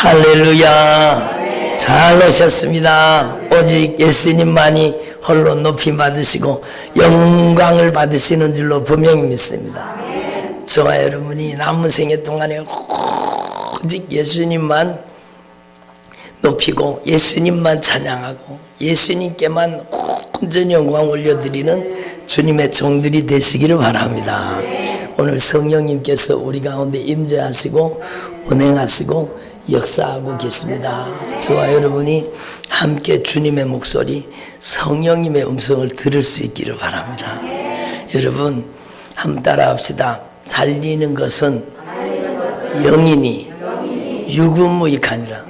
할렐루야. 잘 오셨습니다. 오직 예수님만이 홀로 높임 받으시고 영광을 받으시는 줄로 분명히 믿습니다. 저와 여러분이 남은 생애 동안에 오직 예수님만 높이고 예수님만 찬양하고 예수님께만 온전 영광 올려드리는 주님의 종들이 되시기를 바랍니다. 오늘 성령님께서 우리 가운데 임재하시고 운행하시고 역사하고 계십니다. 저와 여러분이 함께 주님의 목소리, 성령님의 음성을 들을 수 있기를 바랍니다. 여러분 한번 따라합시다. 살리는 것은 영이니 유구무익하니라.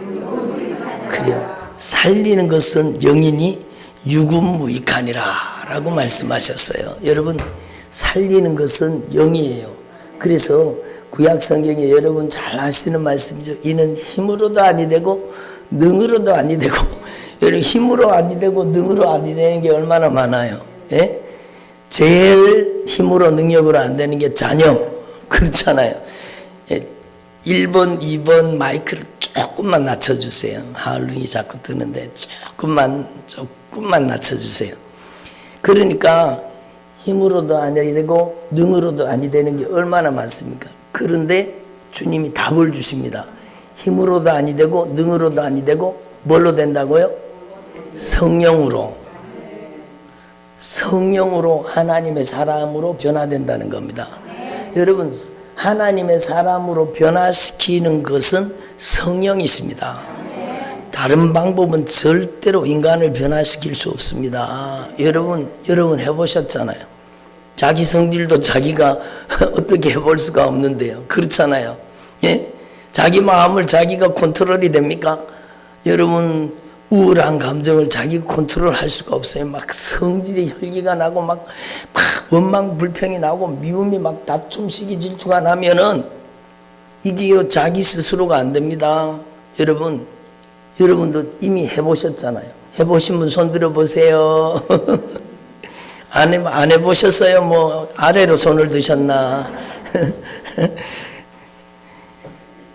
그래요. 살리는 것은 영이니 유구무익하니라 라고 말씀하셨어요. 여러분 살리는 것은 영이에요. 그래서 구약 성경에 여러분 잘 아시는 말씀이죠. 이는 힘으로도 아니 되고 능으로도 아니 되고. 여러분 힘으로 아니 되고 능으로 아니 되는 게 얼마나 많아요. 예? 제일 힘으로 능력으로 안 되는 게 자녀. 그렇잖아요. 예? 1번 2번 마이크를 조금만 낮춰주세요. 하울링이 자꾸 뜨는데 조금만 낮춰주세요. 그러니까 힘으로도 아니 되고 능으로도 아니 되는 게 얼마나 많습니까? 그런데 주님이 답을 주십니다. 힘으로도 아니 되고 능으로도 아니 되고 뭘로 된다고요? 성령으로 하나님의 사람으로 변화된다는 겁니다. 여러분 하나님의 사람으로 변화시키는 것은 성령이십니다. 다른 방법은 절대로 인간을 변화시킬 수 없습니다. 여러분 해보셨잖아요. 자기 성질도 자기가 어떻게 해볼 수가 없는데요. 그렇잖아요. 예? 자기 마음을 자기가 컨트롤이 됩니까? 여러분 우울한 감정을 자기가 컨트롤할 수가 없어요. 막 성질이 혈기가 나고 막 원망 불평이 나고 미움이 막 다툼 시기 질투가 나면은 이게 자기 스스로가 안 됩니다. 여러분도 이미 해보셨잖아요. 해보신 분 손 들어보세요. 안 해보셨어요? 뭐 아래로 손을 드셨나?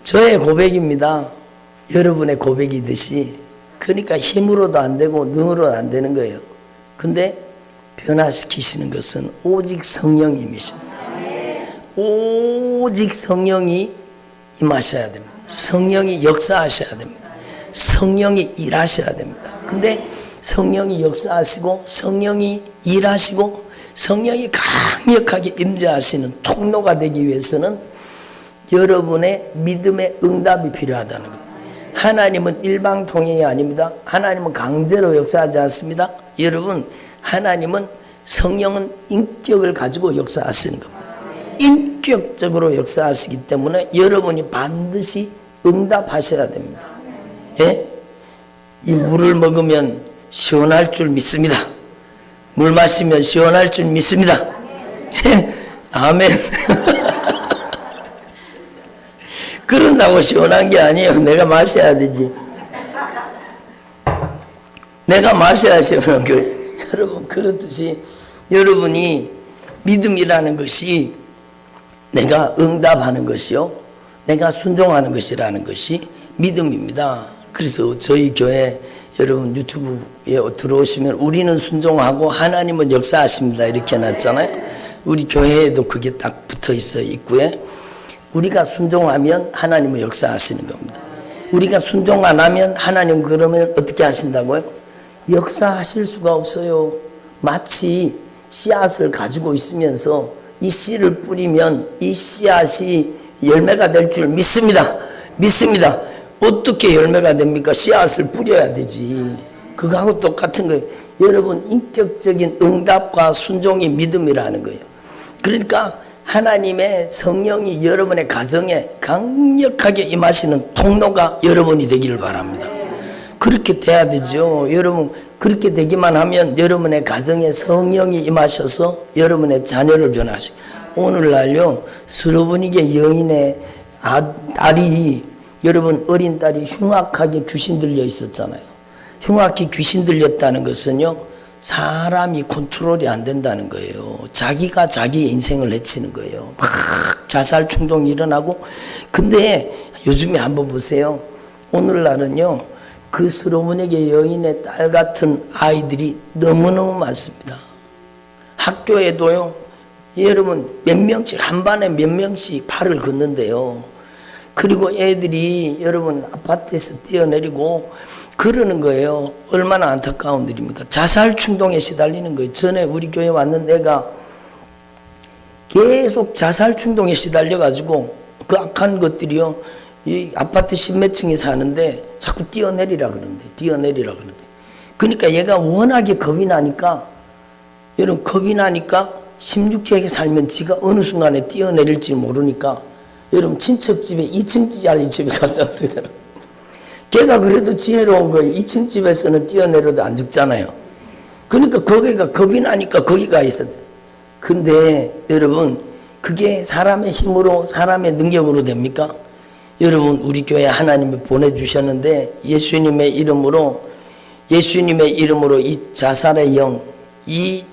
저의 고백입니다. 여러분의 고백이듯이. 그러니까 힘으로도 안 되고 능으로도 안 되는 거예요. 근데 변화시키시는 것은 오직 성령님이십니다. 오직 성령이 임하셔야 됩니다. 성령이 역사하셔야 됩니다. 성령이 일하셔야 됩니다. 근데 성령이 역사하시고 성령이 일하시고 성령이 강력하게 임재하시는 통로가 되기 위해서는 여러분의 믿음의 응답이 필요하다는 겁니다. 하나님은 일방통행이 아닙니다. 하나님은 강제로 역사하지 않습니다. 여러분 하나님은 성령은 인격을 가지고 역사하시는 겁니다. 인격적으로 역사하시기 때문에 여러분이 반드시 응답하셔야 됩니다. 예? 이 물을 먹으면 시원할 줄 믿습니다. 물 마시면 시원할 줄 믿습니다. 아멘. 그런다고 시원한 게 아니에요. 내가 마셔야 되지. 내가 마셔야 시원한 거예요. 여러분 그렇듯이 여러분이 믿음이라는 것이 내가 응답하는 것이요, 내가 순종하는 것이라는 것이 믿음입니다. 그래서 저희 교회 여러분 유튜브에 들어오시면 우리는 순종하고 하나님은 역사하십니다 이렇게 해놨잖아요. 우리 교회에도 그게 딱 붙어 있어요. 입구에. 우리가 순종하면 하나님은 역사하시는 겁니다. 우리가 순종 안 하면 하나님 그러면 어떻게 하신다고요? 역사하실 수가 없어요. 마치 씨앗을 가지고 있으면서 이 씨를 뿌리면 이 씨앗이 열매가 될 줄 믿습니다. 어떻게 열매가 됩니까? 씨앗을 뿌려야 되지. 그거하고 똑같은 거예요. 여러분 인격적인 응답과 순종이 믿음이라는 거예요. 그러니까 하나님의 성령이 여러분의 가정에 강력하게 임하시는 통로가 여러분이 되기를 바랍니다. 그렇게 돼야 되죠. 여러분 그렇게 되기만 하면 여러분의 가정에 성령이 임하셔서 여러분의 자녀를 변화하시고, 오늘날요 수로분이게 여인의 딸이, 여러분 어린 딸이 흉악하게 귀신 들려 있었잖아요. 흉악히 귀신 들렸다는 것은요 사람이 컨트롤이 안 된다는 거예요. 자기가 자기 인생을 해치는 거예요. 막 자살 충동이 일어나고. 근데 요즘에 한번 보세요. 오늘날은요, 그 스로문에게 여인의 딸 같은 아이들이 너무너무 많습니다. 학교에도요, 여러분 몇 명씩, 한 반에 몇 명씩 발을 긋는데요. 그리고 애들이 여러분 아파트에서 뛰어내리고 그러는 거예요. 얼마나 안타까운 일입니까? 자살 충동에 시달리는 거예요. 전에 우리 교회 왔는 애가 계속 자살 충동에 시달려가지고 그 악한 것들이요, 이 아파트 십몇 층에 사는데 자꾸 뛰어내리라 그러는데. 그러니까 얘가 워낙에 겁이 나니까, 여러분 겁이 나니까 16세기에 살면 지가 어느 순간에 뛰어내릴지 모르니까 여러분 친척 집에 2층짜리 집에 갔다 그러더라고요. 걔가 그래도 지혜로운 거예요. 2층 집에서는 뛰어내려도 안 죽잖아요. 그러니까 거기가 겁이 나니까 거기 가 있었대. 근데 여러분 그게 사람의 힘으로, 사람의 능력으로 됩니까? 여러분 우리 교회 하나님이 보내주셨는데 예수님의 이름으로 이 자살의 영, 이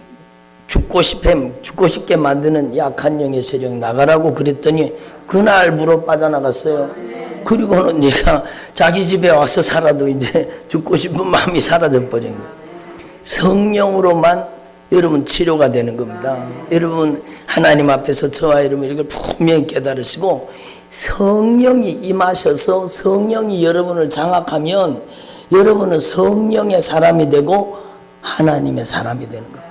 죽고 싶게 만드는 약한 영의 세력 나가라고 그랬더니 그날 물어 빠져나갔어요. 그리고는 얘가 자기 집에 와서 살아도 이제 죽고 싶은 마음이 사라져 버린 거예요. 성령으로만 여러분 치료가 되는 겁니다. 여러분 하나님 앞에서 저와 여러분 이걸 분명히 깨달으시고 성령이 임하셔서 성령이 여러분을 장악하면 여러분은 성령의 사람이 되고 하나님의 사람이 되는 겁니다.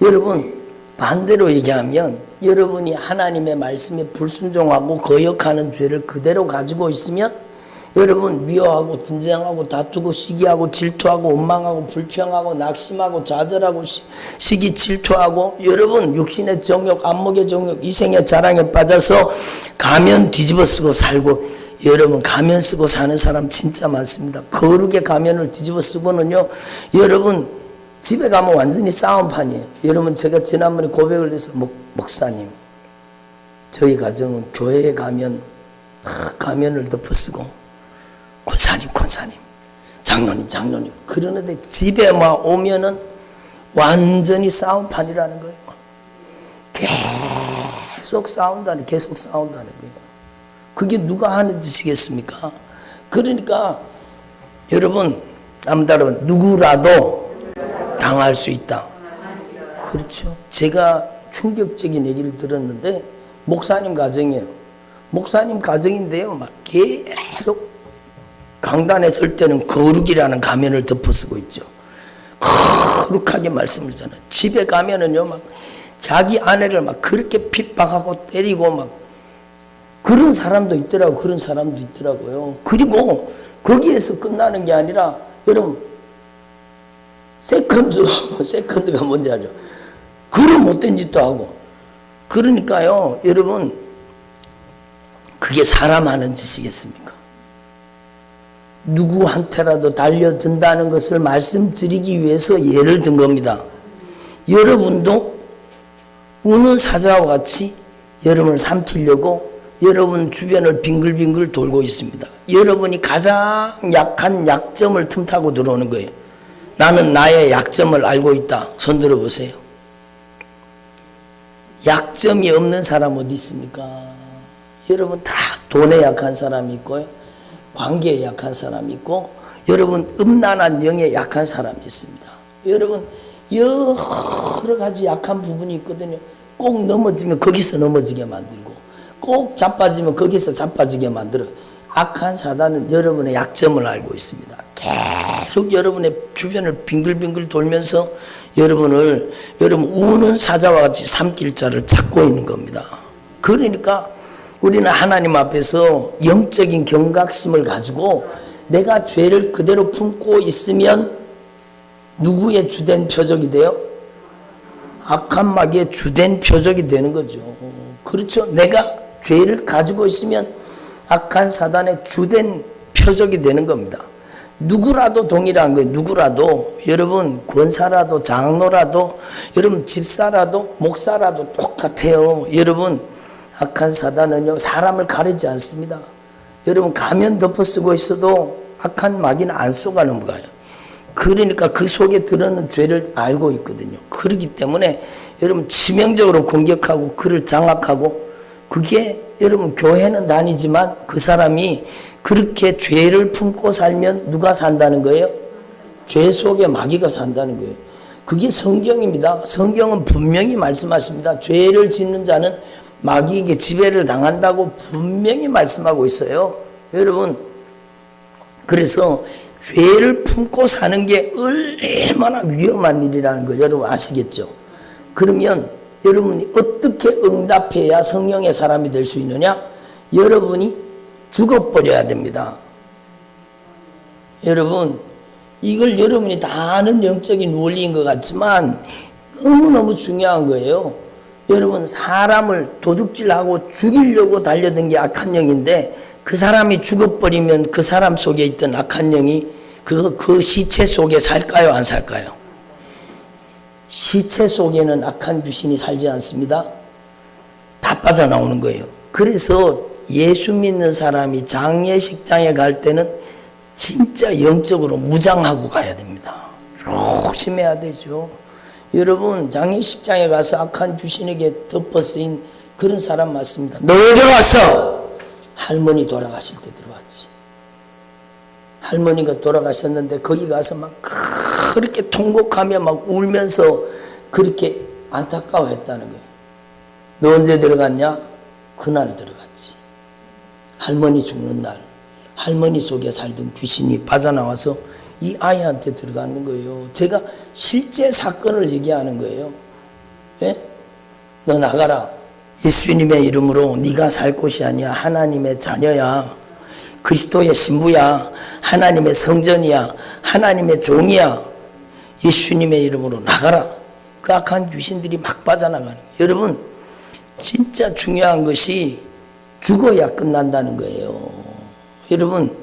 여러분 반대로 얘기하면 여러분이 하나님의 말씀에 불순종하고 거역하는 죄를 그대로 가지고 있으면 여러분 미워하고 분쟁하고 다투고 시기하고 질투하고 원망하고 불평하고 낙심하고 좌절하고 시기 질투하고 여러분 육신의 정욕, 안목의 정욕, 이생의 자랑에 빠져서 가면 뒤집어 쓰고 살고, 여러분 가면 쓰고 사는 사람 진짜 많습니다. 거룩의 가면을 뒤집어 쓰고는요, 여러분 집에 가면 완전히 싸움판이에요. 여러분 제가 지난번에 고백을 해서 목사님 저희 가정은 교회에 가면 가면을 덮어쓰고 권사님 장로님 그러는데 집에 막 오면은 완전히 싸움판이라는 거예요. 계속 싸운다는 거예요. 그게 누가 하는 짓이겠습니까? 그러니까 여러분 남다른 누구라도 당할 수 있다. 그렇죠. 제가 충격적인 얘기를 들었는데 목사님 가정이에요. 목사님 가정인데요, 막 계속 강단에 설 때는 거룩이라는 가면을 덮어쓰고 있죠. 거룩하게 말씀을 하잖아요. 집에 가면은요, 막 자기 아내를 막 그렇게 핍박하고 때리고 막 그런 사람도 있더라고요. 그리고 거기에서 끝나는 게 아니라 여러분 세컨드가 뭔지 알죠? 그런 못된 짓도 하고. 그러니까요, 여러분 그게 사람 하는 짓이겠습니까? 누구한테라도 달려든다는 것을 말씀드리기 위해서 예를 든 겁니다. 여러분도 우는 사자와 같이 여러분을 삼키려고 여러분 주변을 빙글빙글 돌고 있습니다. 여러분이 가장 약한 약점을 틈타고 들어오는 거예요. 나는 나의 약점을 알고 있다. 손 들어보세요. 약점이 없는 사람 어디 있습니까? 여러분 다 돈에 약한 사람이 있고요, 관계에 약한 사람이 있고, 여러분 음란한 영에 약한 사람이 있습니다. 여러분 여러 가지 약한 부분이 있거든요. 꼭 넘어지면 거기서 넘어지게 만들고, 꼭 자빠지면 거기서 자빠지게 만들어. 악한 사단은 여러분의 약점을 알고 있습니다. 계속 여러분의 주변을 빙글빙글 돌면서 여러분 우는 사자와 같이 삼킬 자를 찾고 있는 겁니다. 그러니까 우리는 하나님 앞에서 영적인 경각심을 가지고 내가 죄를 그대로 품고 있으면 누구의 주된 표적이 돼요? 악한 마귀의 주된 표적이 되는 거죠. 그렇죠? 내가 죄를 가지고 있으면 악한 사단의 주된 표적이 되는 겁니다. 누구라도 동일한 거예요. 누구라도, 여러분 권사라도 장로라도 여러분 집사라도 목사라도 똑같아요. 여러분 악한 사단은요 사람을 가리지 않습니다. 여러분 가면 덮어쓰고 있어도 악한 마귀는 안 속아 넘어가요. 그러니까 그 속에 들어있는 죄를 알고 있거든요. 그렇기 때문에 여러분 치명적으로 공격하고 그를 장악하고, 그게 여러분 교회는 다니지만 그 사람이 그렇게 죄를 품고 살면 누가 산다는 거예요? 죄 속에 마귀가 산다는 거예요. 그게 성경입니다. 성경은 분명히 말씀하십니다. 죄를 짓는 자는 마귀에게 지배를 당한다고 분명히 말씀하고 있어요. 여러분, 그래서 죄를 품고 사는 게 얼마나 위험한 일이라는 걸 여러분 아시겠죠? 그러면 여러분이 어떻게 응답해야 성령의 사람이 될 수 있느냐? 여러분이 죽어버려야 됩니다. 여러분, 이걸 여러분이 다 아는 영적인 원리인 것 같지만 너무너무 중요한 거예요. 여러분, 사람을 도둑질하고 죽이려고 달려든 게 악한 영인데 그 사람이 죽어버리면 그 사람 속에 있던 악한 영이 그 시체 속에 살까요, 안 살까요? 시체 속에는 악한 귀신이 살지 않습니다. 다 빠져나오는 거예요. 그래서 예수 믿는 사람이 장례식장에 갈 때는 진짜 영적으로 무장하고 가야 됩니다. 조심해야 되죠. 여러분, 장례식장에 가서 악한 귀신에게 덮어쓰인 그런 사람 맞습니다. 너 왜 들어왔어? 할머니 돌아가실 때 들어왔지. 할머니가 돌아가셨는데 거기 가서 막 그렇게 통곡하며 막 울면서 그렇게 안타까워했다는 거예요. 너 언제 들어갔냐? 그날 들어갔지. 할머니 죽는 날, 할머니 속에 살던 귀신이 빠져나와서 이 아이한테 들어가는 거예요. 제가 실제 사건을 얘기하는 거예요. 예? 너 나가라. 예수님의 이름으로 네가 살 곳이 아니야. 하나님의 자녀야. 그리스도의 신부야. 하나님의 성전이야. 하나님의 종이야. 예수님의 이름으로 나가라. 그 악한 귀신들이 막 빠져나가는 거예요. 여러분, 진짜 중요한 것이 죽어야 끝난다는 거예요. 여러분,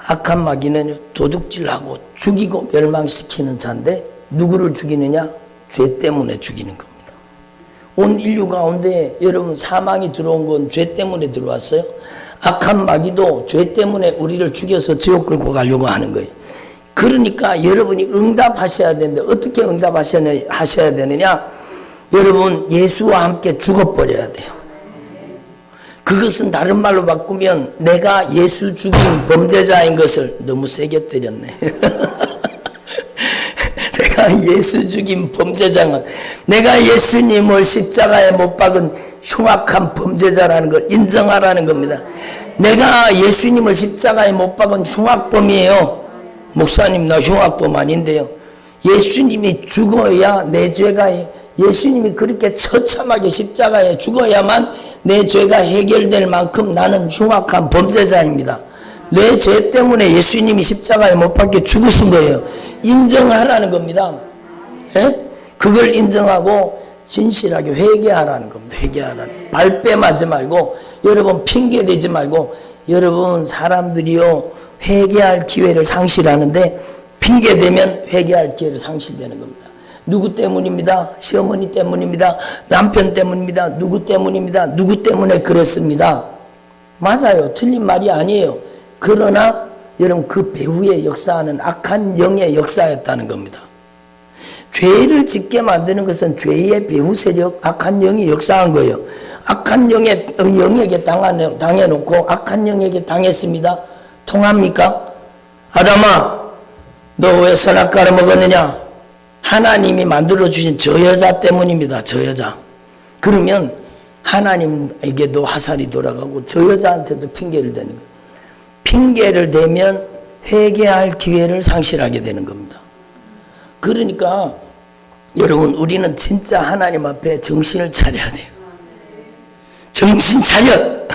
악한 마귀는 도둑질하고 죽이고 멸망시키는 자인데 누구를 죽이느냐? 죄 때문에 죽이는 겁니다. 온 인류 가운데 여러분 사망이 들어온 건 죄 때문에 들어왔어요. 악한 마귀도 죄 때문에 우리를 죽여서 지옥 끌고 가려고 하는 거예요. 그러니까 여러분이 응답하셔야 되는데 어떻게 응답하셔야 되느냐? 여러분, 예수와 함께 죽어버려야 돼요. 그것은 다른 말로 바꾸면 내가 예수 죽인 범죄자인 것을 너무 세게 때렸네. 내가 예수 죽인 범죄자는 내가 예수님을 십자가에 못 박은 흉악한 범죄자라는 걸 인정하라는 겁니다. 내가 예수님을 십자가에 못 박은 흉악범이에요. 목사님, 나 흉악범 아닌데요. 예수님이 죽어야 내 죄가, 예수님이 그렇게 처참하게 십자가에 죽어야만 내 죄가 해결될 만큼 나는 흉악한 범죄자입니다. 내 죄 때문에 예수님이 십자가에 못 박혀 죽으신 거예요. 인정하라는 겁니다. 예? 그걸 인정하고 진실하게 회개하라는 겁니다. 회개하라는. 발뺌하지 말고, 여러분 핑계대지 말고, 여러분 사람들이요 회개할 기회를 상실하는데 핑계대면 회개할 기회를 상실되는 겁니다. 누구 때문입니다. 시어머니 때문입니다. 남편 때문입니다. 누구 때문입니다. 누구 때문에 그랬습니다. 맞아요. 틀린 말이 아니에요. 그러나 여러분 그 배후에 역사하는 악한 영의 역사였다는 겁니다. 죄를 짓게 만드는 것은 죄의 배후 세력, 악한 영이 역사한 거예요. 악한 영에게 당해놓고 악한 영에게 당했습니다. 통합니까? 아담아, 너 왜 선악과를 먹었느냐? 하나님이 만들어주신 저 여자 때문입니다. 저 여자. 그러면 하나님에게도 화살이 돌아가고 저 여자한테도 핑계를 대는 거예요. 핑계를 대면 회개할 기회를 상실하게 되는 겁니다. 그러니까 여러분, 우리는 진짜 하나님 앞에 정신을 차려야 돼요. 정신 차려.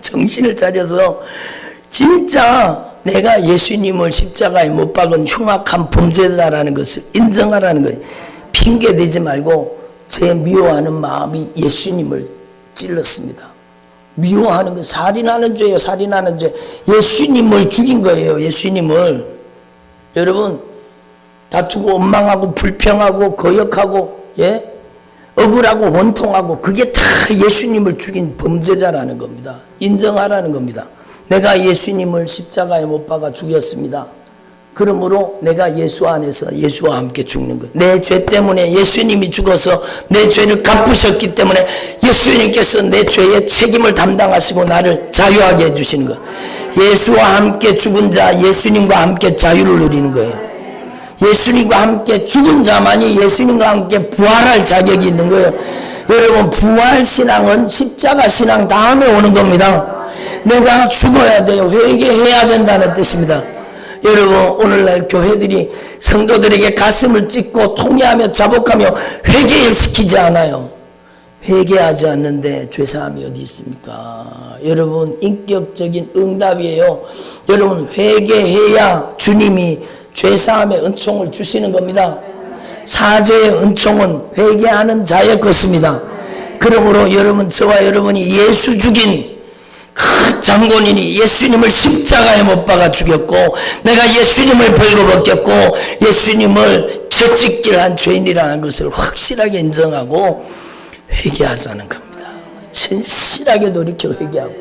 정신을 차려서 진짜 내가 예수님을 십자가에 못 박은 흉악한 범죄자라는 것을 인정하라는 거예요. 핑계대지 말고 제 미워하는 마음이 예수님을 찔렀습니다. 미워하는 거 살인하는 죄예요. 살인하는 죄. 예수님을 죽인 거예요. 예수님을. 여러분, 다투고 원망하고 불평하고 거역하고, 예? 억울하고 원통하고, 그게 다 예수님을 죽인 범죄자라는 겁니다. 인정하라는 겁니다. 내가 예수님을 십자가에 못 박아 죽였습니다. 그러므로 내가 예수 안에서 예수와 함께 죽는 것. 내 죄 때문에 예수님이 죽어서 내 죄를 갚으셨기 때문에 예수님께서 내 죄의 책임을 담당하시고 나를 자유하게 해주시는 것. 예수와 함께 죽은 자, 예수님과 함께 자유를 누리는 거예요. 예수님과 함께 죽은 자만이 예수님과 함께 부활할 자격이 있는 거예요. 여러분, 부활신앙은 십자가 신앙 다음에 오는 겁니다. 내가 죽어야 돼요. 회개해야 된다는 뜻입니다. 여러분, 오늘날 교회들이 성도들에게 가슴을 찢고 통회하며 자복하며 회개를 시키지 않아요. 회개하지 않는데 죄사함이 어디 있습니까? 여러분, 인격적인 응답이에요. 여러분, 회개해야 주님이 죄사함의 은총을 주시는 겁니다. 사죄의 은총은 회개하는 자의 것입니다. 그러므로 여러분, 저와 여러분이 예수 죽인 그 장본인이 예수님을 십자가에 못 박아 죽였고, 내가 예수님을 벌거벗겼고 예수님을 채찍질한 죄인이라는 것을 확실하게 인정하고 회개하자는 겁니다. 진실하게 돌이켜 회개하고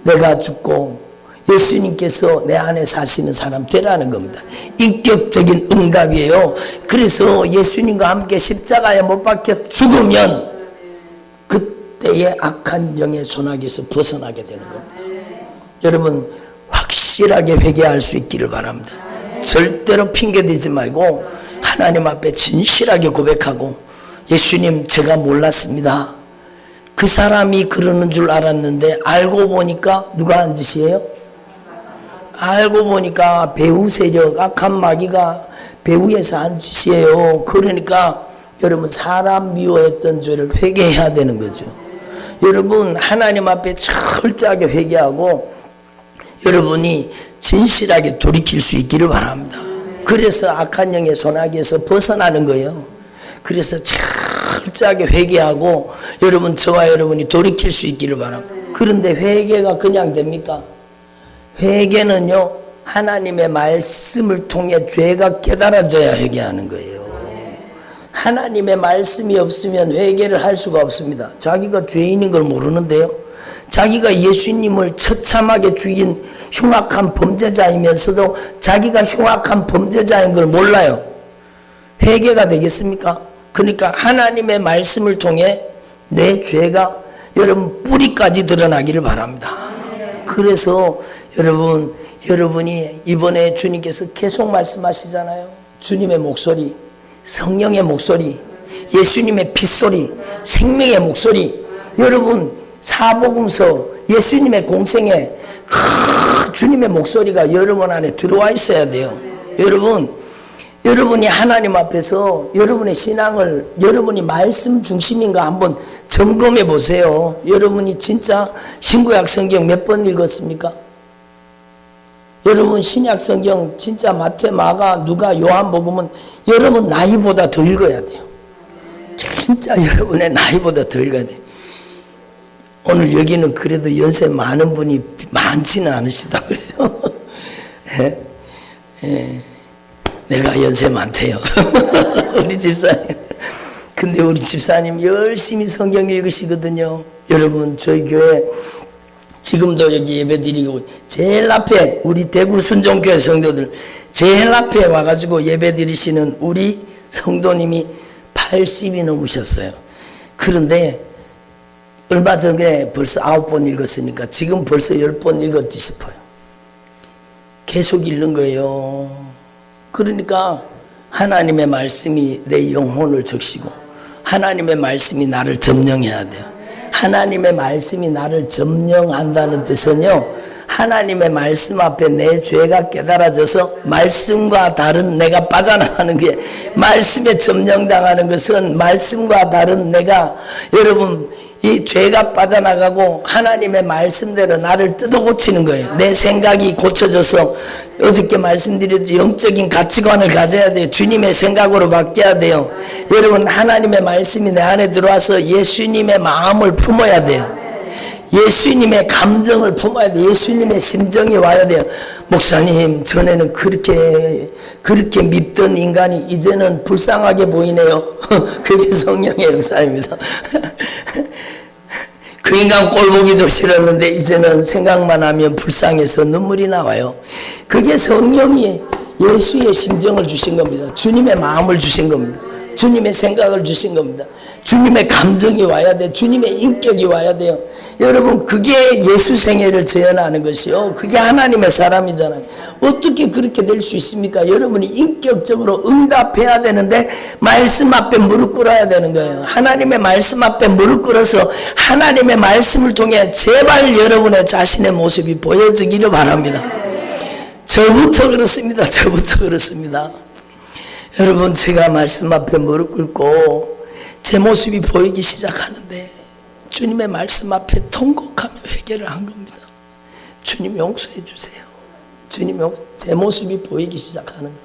내가 죽고 예수님께서 내 안에 사시는 사람 되라는 겁니다. 인격적인 응답이에요. 그래서 예수님과 함께 십자가에 못 박혀 죽으면 그때의 악한 영의 손아귀에서 벗어나게 되는 겁니다. 여러분, 확실하게 회개할 수 있기를 바랍니다. 절대로 핑계대지 말고 하나님 앞에 진실하게 고백하고, 예수님, 제가 몰랐습니다. 그 사람이 그러는 줄 알았는데 알고 보니까 누가 한 짓이에요? 알고 보니까 배후 세력, 악한 마귀가 배후에서 한 짓이에요. 그러니까 여러분, 사람 미워했던 죄를 회개해야 되는 거죠. 여러분, 하나님 앞에 철저하게 회개하고 여러분이 진실하게 돌이킬 수 있기를 바랍니다. 그래서 악한 영의 손아귀에서 벗어나는 거예요. 그래서 철저하게 회개하고 여러분, 저와 여러분이 돌이킬 수 있기를 바랍니다. 그런데 회개가 그냥 됩니까? 회개는요, 하나님의 말씀을 통해 죄가 깨달아져야 회개하는 거예요. 하나님의 말씀이 없으면 회개를 할 수가 없습니다. 자기가 죄인인 걸 모르는데요, 자기가 예수님을 처참하게 죽인 흉악한 범죄자이면서도 자기가 흉악한 범죄자인 걸 몰라요. 회개가 되겠습니까? 그러니까 하나님의 말씀을 통해 내 죄가 여러분 뿌리까지 드러나기를 바랍니다. 그래서 여러분이 이번에 주님께서 계속 말씀하시잖아요. 주님의 목소리, 성령의 목소리, 예수님의 핏소리, 생명의 목소리. 여러분, 사복음서, 예수님의 공생에 주님의 목소리가 여러분 안에 들어와 있어야 돼요. 여러분이 하나님 앞에서 여러분의 신앙을, 여러분이 말씀 중심인가 한번 점검해 보세요. 여러분이 진짜 신구약 성경 몇 번 읽었습니까? 여러분, 신약 성경 진짜 마태, 마가, 누가, 요한복음은 여러분 나이보다 더 읽어야 돼요. 진짜 여러분의 나이보다 더 읽어야 돼요. 오늘 여기는 그래도 연세 많은 분이 많지는 않으시다 그러죠. 예? 예. 내가 연세 많대요. 우리 집사님. 근데 우리 집사님 열심히 성경 읽으시거든요. 여러분, 저희 교회 지금도 여기 예배드리고 제일 앞에 우리 대구 순종교회 성도들 제일 앞에 와가지고 예배드리시는 우리 성도님이 80이 넘으셨어요. 그런데 얼마 전에 벌써 9번 읽었으니까 지금 벌써 10번 읽었지 싶어요. 계속 읽는 거예요. 그러니까 하나님의 말씀이 내 영혼을 적시고 하나님의 말씀이 나를 점령해야 돼요. 하나님의 말씀이 나를 점령한다는 뜻은요, 하나님의 말씀 앞에 내 죄가 깨달아져서 말씀과 다른 내가 빠져나가는 게, 말씀에 점령당하는 것은 말씀과 다른 내가, 여러분, 이 죄가 빠져나가고 하나님의 말씀대로 나를 뜯어고치는 거예요. 내 생각이 고쳐져서 어저께 말씀드렸지, 영적인 가치관을 가져야 돼요. 주님의 생각으로 바뀌어야 돼요. 여러분, 하나님의 말씀이 내 안에 들어와서 예수님의 마음을 품어야 돼요. 예수님의 감정을 품어야 돼요. 예수님의 심정이 와야 돼요. 목사님, 전에는 그렇게 밉던 인간이 이제는 불쌍하게 보이네요. 그게 성령의 역사입니다. 그 인간 꼴보기도 싫었는데 이제는 생각만 하면 불쌍해서 눈물이 나와요. 그게 성령이 예수의 심정을 주신 겁니다. 주님의 마음을 주신 겁니다. 주님의 생각을 주신 겁니다. 주님의 감정이 와야 돼. 주님의 인격이 와야 돼요. 여러분, 그게 예수 생애를 재현하는 것이요. 그게 하나님의 사람이잖아요. 어떻게 그렇게 될 수 있습니까? 여러분이 인격적으로 응답해야 되는데 말씀 앞에 무릎 꿇어야 되는 거예요. 하나님의 말씀 앞에 무릎 꿇어서 하나님의 말씀을 통해 제발 여러분의 자신의 모습이 보여지기를 바랍니다. 저부터 그렇습니다. 저부터 그렇습니다. 여러분, 제가 말씀 앞에 무릎 꿇고 제 모습이 보이기 시작하는데 주님의 말씀 앞에 통곡하며 회개를 한 겁니다. 주님 용서해 주세요. 주님 제 모습이 보이기 시작하는 거예요.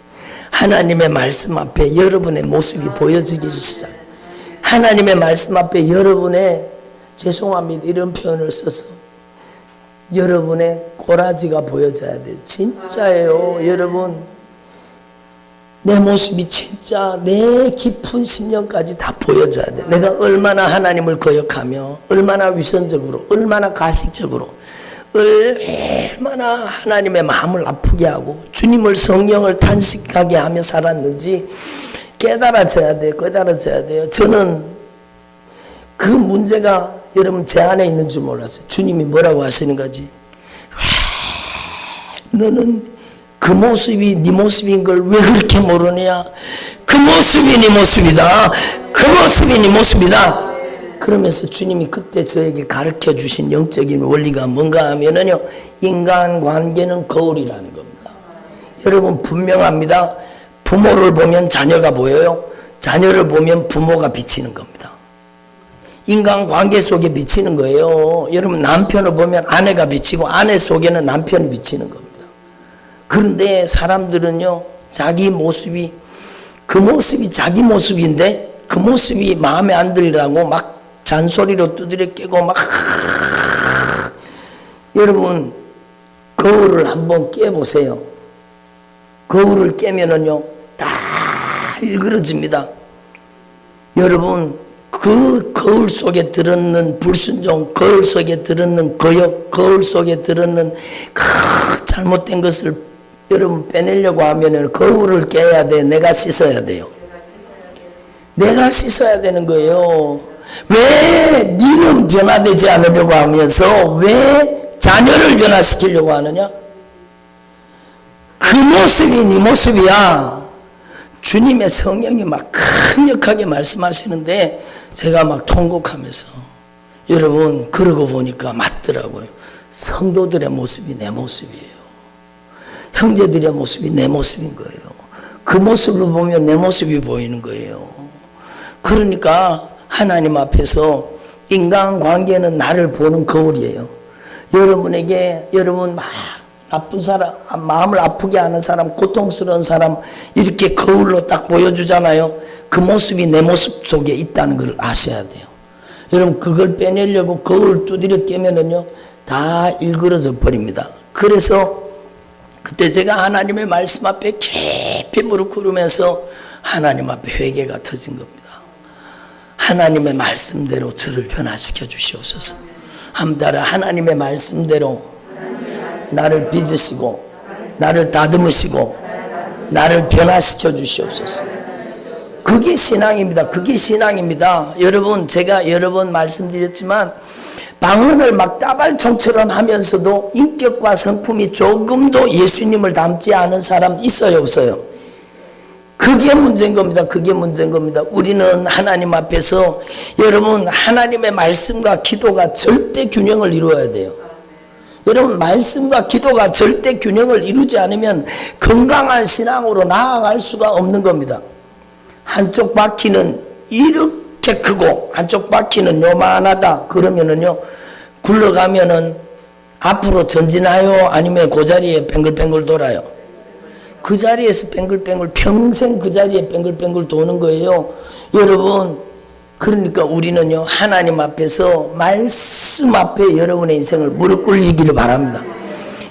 하나님의 말씀 앞에 여러분의 모습이 보여지기 시작. 하나님의 말씀 앞에 여러분의, 죄송합니다, 이런 표현을 써서, 여러분의 꼬라지가 보여져야 돼요. 진짜예요. 여러분, 내 모습이 진짜 내 깊은 심령까지 다 보여져야 돼. 내가 얼마나 하나님을 거역하며, 얼마나 위선적으로, 얼마나 가식적으로, 얼마나 하나님의 마음을 아프게 하고 주님을, 성령을 탄식하게 하며 살았는지 깨달아져야 돼요. 깨달아져야 돼요. 저는 그 문제가 여러분 제 안에 있는 줄 몰랐어요. 주님이 뭐라고 하시는 거지? 너는 그 모습이 네 모습인 걸 왜 그렇게 모르냐? 그 모습이 네 모습이다. 그 모습이 네 모습이다. 그러면서 주님이 그때 저에게 가르쳐 주신 영적인 원리가 뭔가 하면은요, 인간관계는 거울이라는 겁니다. 여러분, 분명합니다. 부모를 보면 자녀가 보여요. 자녀를 보면 부모가 비치는 겁니다. 인간관계 속에 비치는 거예요. 여러분, 남편을 보면 아내가 비치고 아내 속에는 남편이 비치는 겁니다. 그런데 사람들은요, 자기 모습이, 그 모습이 자기 모습인데 그 모습이 마음에 안 들라고 막 잔소리로 두드려 깨고 막, 여러분, 거울을 한번 깨보세요. 거울을 깨면은요, 다 일그러집니다. 여러분, 그 거울 속에 들었는 불순종, 거울 속에 들었는 거역, 거울 속에 들었는 그 잘못된 것을 여러분 빼내려고 하면은 거울을 깨야 돼. 내가 씻어야 돼요. 내가 씻어야 되는 거예요. 왜 니는 변화되지 않으려고 하면서 왜 자녀를 변화시키려고 하느냐? 그 모습이 네 모습이야. 주님의 성령이 막 강력하게 말씀하시는데 제가 막 통곡하면서, 여러분, 그러고 보니까 맞더라고요. 성도들의 모습이 내 모습이에요. 형제들의 모습이 내 모습인 거예요. 그 모습을 보면 내 모습이 보이는 거예요. 그러니까 하나님 앞에서 인간관계는 나를 보는 거울이에요. 여러분에게, 여러분 막 나쁜 사람, 마음을 아프게 하는 사람, 고통스러운 사람 이렇게 거울로 딱 보여주잖아요. 그 모습이 내 모습 속에 있다는 걸 아셔야 돼요. 여러분, 그걸 빼내려고 거울 두드려 깨면은요, 다 일그러져 버립니다. 그래서 그때 제가 하나님의 말씀 앞에 깊이 무릎 꿇으면서 하나님 앞에 회개가 터진 겁니다. 하나님의 말씀대로 저를 변화시켜 주시옵소서. 한 달에 하나님의 말씀대로 나를 빚으시고 나를 다듬으시고 나를 변화시켜 주시옵소서. 그게 신앙입니다. 그게 신앙입니다. 여러분, 제가 여러 번 말씀드렸지만 방언을 막 따발총처럼 하면서도 인격과 성품이 조금도 예수님을 닮지 않은 사람 있어요, 없어요? 그게 문제인 겁니다. 그게 문제인 겁니다. 우리는 하나님 앞에서, 여러분, 하나님의 말씀과 기도가 절대 균형을 이루어야 돼요. 여러분, 말씀과 기도가 절대 균형을 이루지 않으면 건강한 신앙으로 나아갈 수가 없는 겁니다. 한쪽 바퀴는 이렇게 크고 한쪽 바퀴는 요만하다 그러면은요, 굴러가면은 앞으로 전진하요, 아니면 그 자리에 뱅글뱅글 돌아요? 그 자리에서 뱅글뱅글, 평생 그 자리에 뱅글뱅글 도는 거예요. 여러분, 그러니까 우리는요, 하나님 앞에서 말씀 앞에 여러분의 인생을 무릎 꿇리기를 바랍니다.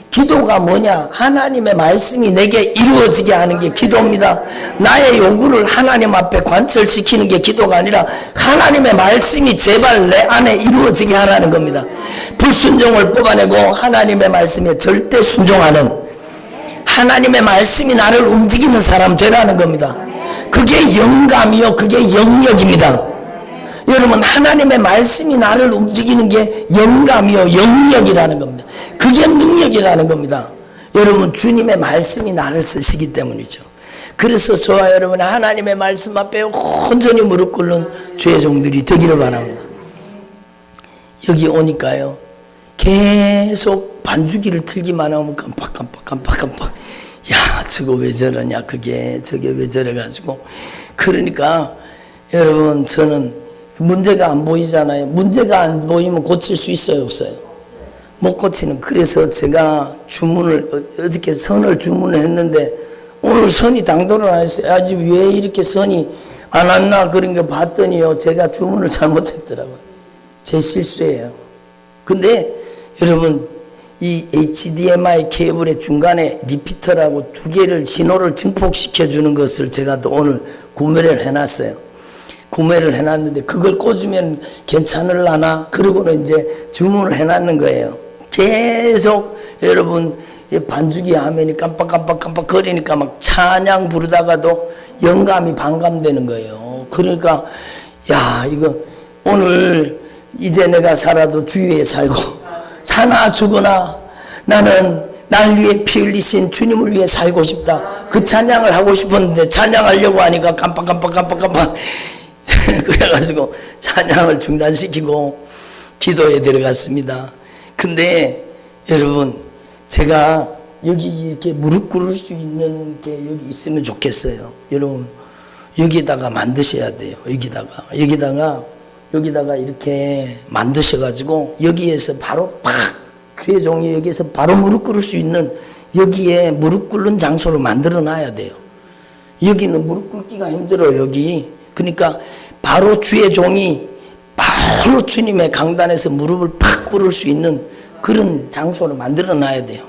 기도가 뭐냐? 하나님의 말씀이 내게 이루어지게 하는 게 기도입니다. 나의 요구를 하나님 앞에 관철시키는 게 기도가 아니라 하나님의 말씀이 제발 내 안에 이루어지게 하라는 겁니다. 불순종을 뽑아내고 하나님의 말씀에 절대 순종하는, 하나님의 말씀이 나를 움직이는 사람 되라는 겁니다. 그게 영감이요, 그게 영역입니다. 여러분, 하나님의 말씀이 나를 움직이는 게 영감이요, 영역이라는 겁니다. 그게 능력이라는 겁니다. 여러분, 주님의 말씀이 나를 쓰시기 때문이죠. 그래서 저와 여러분, 하나님의 말씀 앞에 온전히 무릎 꿇는 주의 종들이 되기를 바랍니다. 여기 오니까요, 계속 반주기를 틀기만 하면 깜빡. 야, 저거 왜 저러냐, 저게 왜 저래가지고. 그러니까 여러분, 저는 문제가 안 보이잖아요. 문제가 안 보이면 고칠 수 있어요, 없어요? 못 고치는. 그래서 제가 어저께 선을 주문을 했는데 오늘 선이 당도를 안 했어요. 아직 왜 이렇게 선이 안 왔나 그런 거 봤더니요, 제가 주문을 잘못했더라고요. 제 실수예요. 근데 여러분, 이 HDMI 케이블의 중간에 리피터라고 2개를 신호를 증폭시켜 주는 것을 제가 또 오늘 구매를 해놨어요. 구매를 해놨는데 그걸 꽂으면 괜찮을라나 그러고는 이제 주문을 해놨는 거예요. 계속 여러분, 반주기 화면이 깜빡 거리니까 막 찬양 부르다가도 영감이 반감되는 거예요. 그러니까 야, 이거 오늘 이제 내가 살아도 주위에 살고 사나 죽으나 나는 날 위해 피 흘리신 주님을 위해 살고 싶다. 그 찬양을 하고 싶었는데 찬양하려고 하니까 깜빡 그래가지고 찬양을 중단시키고 기도에 들어갔습니다. 근데 여러분, 제가 여기 이렇게 무릎 꿇을 수 있는 게 여기 있으면 좋겠어요. 여러분, 여기다가 만드셔야 돼요. 여기다가 이렇게 만드셔가지고 여기에서 바로 팍 주의 종이 여기에서 바로 무릎 꿇을 수 있는, 여기에 무릎 꿇는 장소를 만들어 놔야 돼요. 여기는 무릎 꿇기가 힘들어요, 여기. 그러니까 바로 주의 종이 바로 주님의 강단에서 무릎을 팍 꿇을 수 있는 그런 장소를 만들어 놔야 돼요.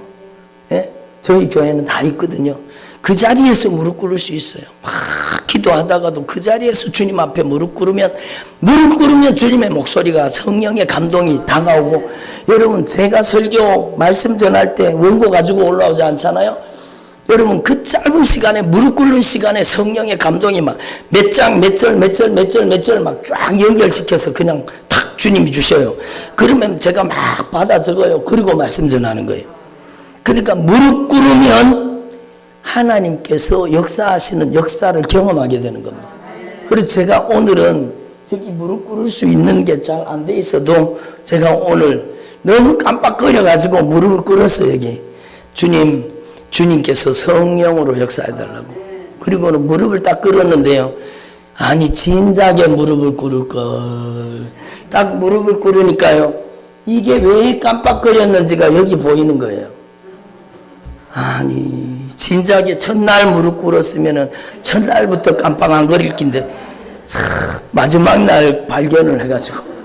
예? 저희 교회는 다 있거든요. 그 자리에서 무릎 꿇을 수 있어요. 막 기도하다가도 그 자리에서 주님 앞에 무릎 꿇으면 주님의 목소리가, 성령의 감동이 다가오고. 여러분, 제가 설교 말씀 전할 때 원고 가지고 올라오지 않잖아요. 여러분, 그 짧은 시간에, 무릎 꿇는 시간에 성령의 감동이 막 몇 장, 몇 절 막 쫙 연결시켜서 그냥 탁 주님이 주셔요. 그러면 제가 막 받아 적어요. 그리고 말씀 전하는 거예요. 그러니까 무릎 꿇으면 하나님께서 역사하시는 역사를 경험하게 되는 겁니다. 그래서 제가 오늘은 여기 무릎 꿇을 수 있는 게 잘 안 돼 있어도 제가 오늘 너무 깜빡거려가지고 무릎을 꿇었어요. 여기 주님께서 성령으로 역사해달라고. 그리고는 무릎을 딱 꿇었는데요, 아니 진작에 무릎을 꿇을 걸. 딱 무릎을 꿇으니까요, 이게 왜 깜빡거렸는지가 여기 보이는 거예요. 아니 진작에 첫날 무릎 꿇었으면은 첫날부터 깜빡 안 거릴 낀데 참 마지막 날 발견을 해가지고,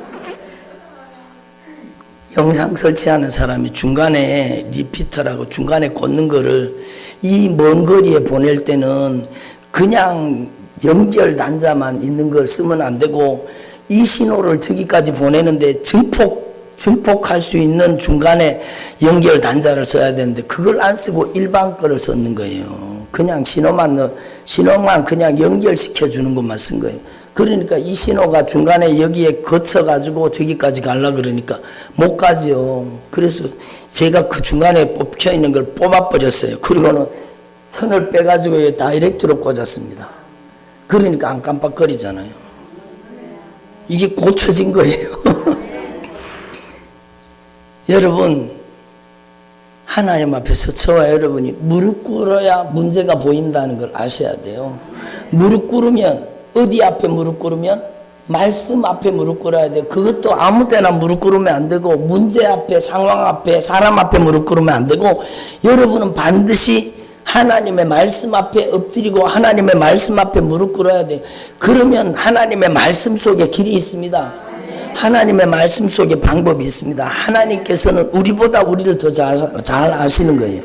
영상 설치하는 사람이 중간에 리피터라고 중간에 꽂는 거를 이 먼 거리에 보낼 때는 그냥 연결 단자만 있는 걸 쓰면 안 되고, 이 신호를 저기까지 보내는데 증폭할 수 있는 중간에 연결 단자를 써야 되는데 그걸 안 쓰고 일반 거를 썼는 거예요. 그냥 신호만 그냥 연결시켜 주는 것만 쓴 거예요. 그러니까 이 신호가 중간에 여기에 거쳐가지고 저기까지 가려고 그러니까 못 가죠. 그래서 제가 그 중간에 뽑혀 있는 걸 뽑아버렸어요. 그리고는 선을 빼가지고 다이렉트로 꽂았습니다. 그러니까 안 깜빡거리잖아요. 이게 고쳐진 거예요. 여러분, 하나님 앞에서 저와 여러분이 무릎 꿇어야 문제가 보인다는 걸 아셔야 돼요. 무릎 꿇으면, 어디 앞에 무릎 꿇으면? 말씀 앞에 무릎 꿇어야 돼요. 그것도 아무 때나 무릎 꿇으면 안 되고, 문제 앞에, 상황 앞에, 사람 앞에 무릎 꿇으면 안 되고, 여러분은 반드시 하나님의 말씀 앞에 엎드리고 하나님의 말씀 앞에 무릎 꿇어야 돼요. 그러면 하나님의 말씀 속에 길이 있습니다. 하나님의 말씀 속에 방법이 있습니다. 하나님께서는 우리보다 우리를 더 잘 아시는 거예요.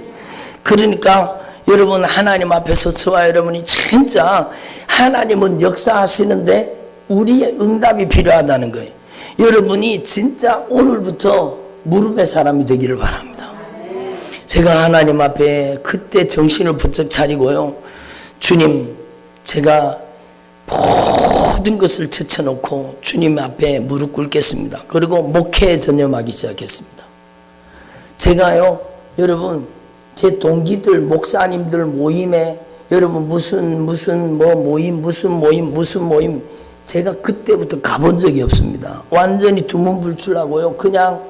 그러니까 여러분, 하나님 앞에서 저와 여러분이 진짜 하나님은 역사하시는데 우리의 응답이 필요하다는 거예요. 여러분이 진짜 오늘부터 무릎의 사람이 되기를 바랍니다. 제가 하나님 앞에 그때 정신을 부쩍 차리고요. 주님, 제가 모든 것을 제쳐놓고 주님 앞에 무릎 꿇겠습니다. 그리고 목회에 전념하기 시작했습니다. 제가요, 여러분, 제 동기들, 목사님들 모임에 여러분 무슨 모임 제가 그때부터 가본 적이 없습니다. 완전히 두문불출하고요. 그냥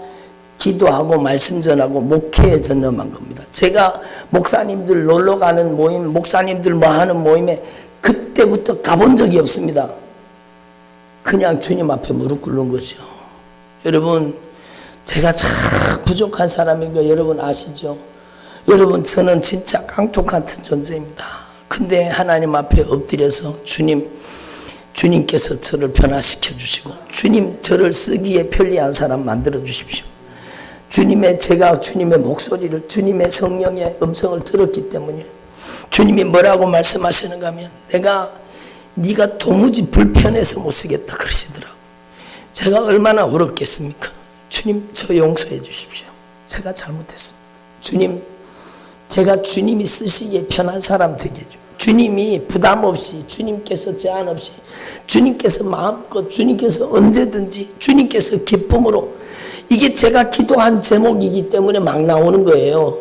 기도하고 말씀 전하고 목회에 전념한 겁니다. 제가 목사님들 놀러 가는 모임, 목사님들 뭐 하는 모임에 그때부터 가본 적이 없습니다. 그냥 주님 앞에 무릎 꿇는 거죠. 여러분, 제가 참 부족한 사람인 거 여러분 아시죠? 여러분, 저는 진짜 깡통 같은 존재입니다. 근데 하나님 앞에 엎드려서 주님께서 저를 변화시켜 주시고, 주님 저를 쓰기에 편리한 사람 만들어 주십시오. 제가 주님의 목소리를, 주님의 성령의 음성을 들었기 때문에 주님이 뭐라고 말씀하시는가 하면, 네가 도무지 불편해서 못 쓰겠다 그러시더라고. 제가 얼마나 울었겠습니까? 주님, 저 용서해 주십시오. 제가 잘못했습니다. 주님, 제가 주님이 쓰시기에 편한 사람 되게 해줘. 주님이 부담 없이, 주님께서 제한 없이, 주님께서 마음껏, 주님께서 언제든지, 주님께서 기쁨으로, 이게 제가 기도한 제목이기 때문에 막 나오는 거예요.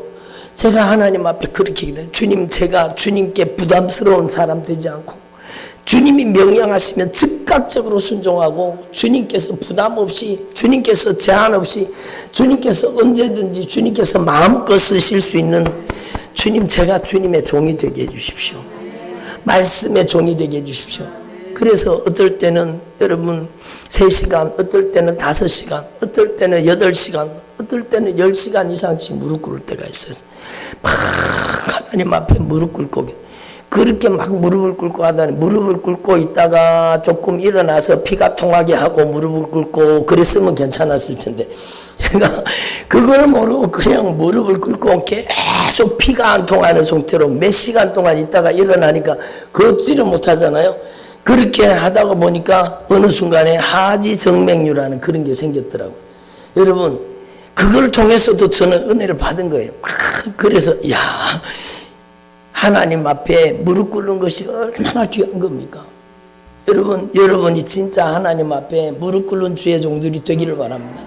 제가 하나님 앞에 그렇게 기도해요. 주님, 제가 주님께 부담스러운 사람 되지 않고, 주님이 명령하시면 즉각적으로 순종하고, 주님께서 부담 없이, 주님께서 제한 없이, 주님께서 언제든지, 주님께서 마음껏 쓰실 수 있는 주님, 제가 주님의 종이 되게 해주십시오. 말씀의 종이 되게 해주십시오. 그래서 어떨 때는 여러분 3시간, 어떨 때는 5시간, 어떨 때는 8시간, 어떨 때는 10시간 이상씩 무릎 꿇을 때가 있어요. 막 하나님 앞에 무릎 꿇고, 그렇게 막 무릎을 꿇고 하다니, 무릎을 꿇고 있다가 조금 일어나서 피가 통하게 하고 무릎을 꿇고 그랬으면 괜찮았을 텐데, 제가 그걸 모르고 그냥 무릎을 꿇고 계속 피가 안 통하는 상태로 몇 시간 동안 있다가 일어나니까 걷지를 못하잖아요. 그렇게 하다가 보니까 어느 순간에 하지정맥류라는 그런 게 생겼더라고요. 여러분, 그걸 통해서도 저는 은혜를 받은 거예요. 그래서 하나님 앞에 무릎 꿇는 것이 얼마나 귀한 겁니까? 여러분이 진짜 하나님 앞에 무릎 꿇는 주의 종들이 되기를 바랍니다.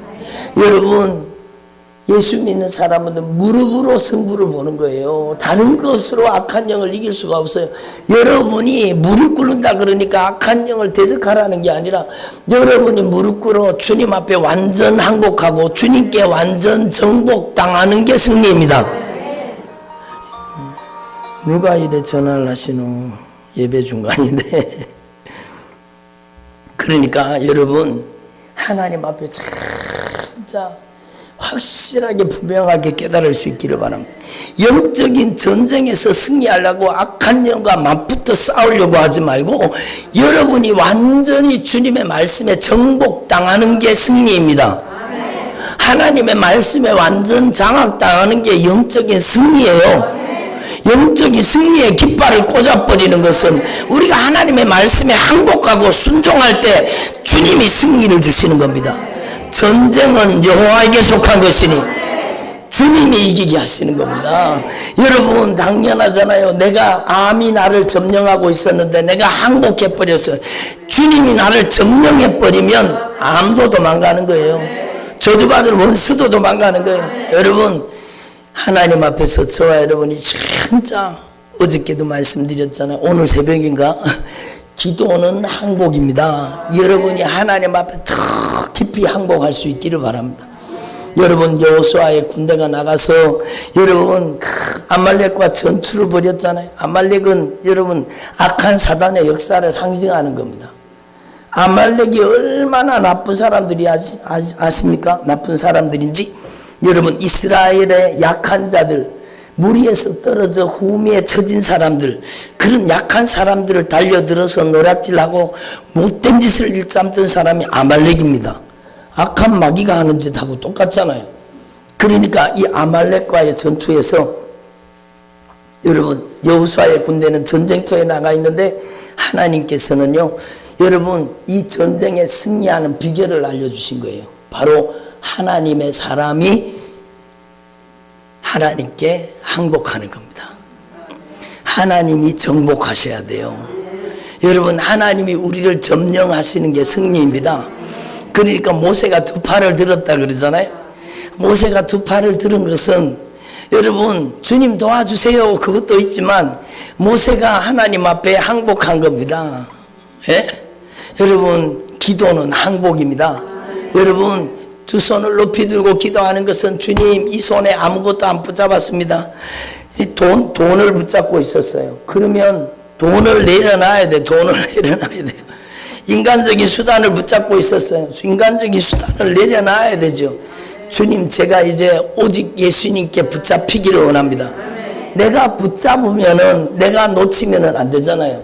여러분, 예수 믿는 사람은 무릎으로 승부를 보는 거예요. 다른 것으로 악한 영을 이길 수가 없어요. 여러분이 무릎 꿇는다 그러니까 악한 영을 대적하라는 게 아니라, 여러분이 무릎 꿇어 주님 앞에 완전 항복하고 주님께 완전 정복당하는 게 승리입니다. 누가 이래 전화를 하시노? 예배 중간인데. 그러니까 여러분, 하나님 앞에 진짜 확실하게 분명하게 깨달을 수 있기를 바랍니다. 영적인 전쟁에서 승리하려고 악한 영과 맞붙어 싸우려고 하지 말고, 여러분이 완전히 주님의 말씀에 정복당하는 게 승리입니다. 하나님의 말씀에 완전 장악당하는 게 영적인 승리예요. 영적인 승리의 깃발을 꽂아버리는 것은, 우리가 하나님의 말씀에 항복하고 순종할 때 주님이 승리를 주시는 겁니다. 전쟁은 여호와에게 속한 것이니 주님이 이기게 하시는 겁니다. 여러분, 당연하잖아요. 내가 암이 나를 점령하고 있었는데 내가 항복해버렸어요. 주님이 나를 점령해버리면 암도 도망가는 거예요. 저주받을 원수도 도망가는 거예요. 여러분, 하나님 앞에서 저와 여러분이 진짜, 어저께도 말씀드렸잖아요. 오늘 새벽인가? 기도는 항복입니다. 여러분이 하나님 앞에 더 깊이 항복할 수 있기를 바랍니다. 여러분, 여호수아의 군대가 나가서 여러분 아말렉과 전투를 벌였잖아요. 아말렉은 여러분 악한 사단의 역사를 상징하는 겁니다. 아말렉이 얼마나 나쁜 사람들이 아십니까? 나쁜 사람들인지. 여러분, 이스라엘의 약한 자들, 무리에서 떨어져 후미에 처진 사람들, 그런 약한 사람들을 달려들어서 노략질하고 못된 짓을 일삼던 사람이 아말렉입니다. 악한 마귀가 하는 짓하고 똑같잖아요. 그러니까 이 아말렉과의 전투에서 여러분, 여호수아의 군대는 전쟁터에 나가 있는데, 하나님께서는요, 여러분, 이 전쟁에 승리하는 비결을 알려주신 거예요. 바로 하나님의 사람이 하나님께 항복하는 겁니다. 하나님이 정복하셔야 돼요. 여러분, 하나님이 우리를 점령하시는 게 승리입니다. 그러니까 모세가 두 팔을 들었다 그러잖아요. 모세가 두 팔을 들은 것은 여러분, 주님 도와주세요 그것도 있지만 모세가 하나님 앞에 항복한 겁니다. 예? 여러분, 기도는 항복입니다. 여러분, 두 손을 높이 들고 기도하는 것은 주님 이 손에 아무것도 안 붙잡았습니다. 돈을 붙잡고 있었어요. 그러면 돈을 내려놔야 돼. 돈을 내려놔야 돼요. 인간적인 수단을 붙잡고 있었어요. 인간적인 수단을 내려놔야 되죠. 주님, 제가 이제 오직 예수님께 붙잡히기를 원합니다. 내가 붙잡으면은, 내가 놓치면은 안 되잖아요.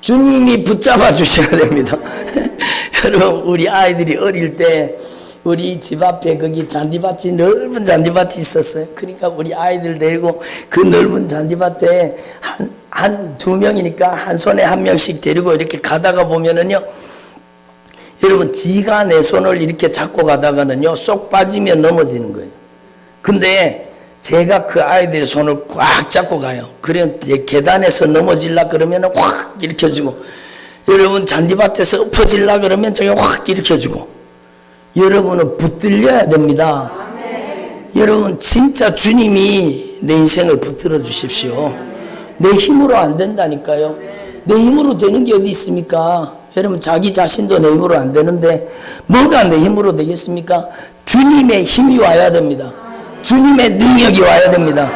주님이 붙잡아 주셔야 됩니다. 여러분, 우리 아이들이 어릴 때 우리 집 앞에 거기 잔디밭이, 넓은 잔디밭이 있었어요. 그러니까 우리 아이들 데리고 그 넓은 잔디밭에 한 두 명이니까 한 손에 한 명씩 데리고 이렇게 가다가 보면은요, 여러분, 지가 내 손을 이렇게 잡고 가다가는요, 쏙 빠지면 넘어지는 거예요. 근데 제가 그 아이들의 손을 꽉 잡고 가요. 그래 계단에서 넘어질라 그러면 확 일으켜주고, 여러분 잔디밭에서 엎어질라 그러면 제가 확 일으켜주고, 여러분은 붙들려야 됩니다. 여러분, 진짜 주님이 내 인생을 붙들어 주십시오. 내 힘으로 안 된다니까요. 내 힘으로 되는 게 어디 있습니까? 여러분, 자기 자신도 내 힘으로 안 되는데 뭐가 내 힘으로 되겠습니까? 주님의 힘이 와야 됩니다. 주님의 능력이 와야 됩니다.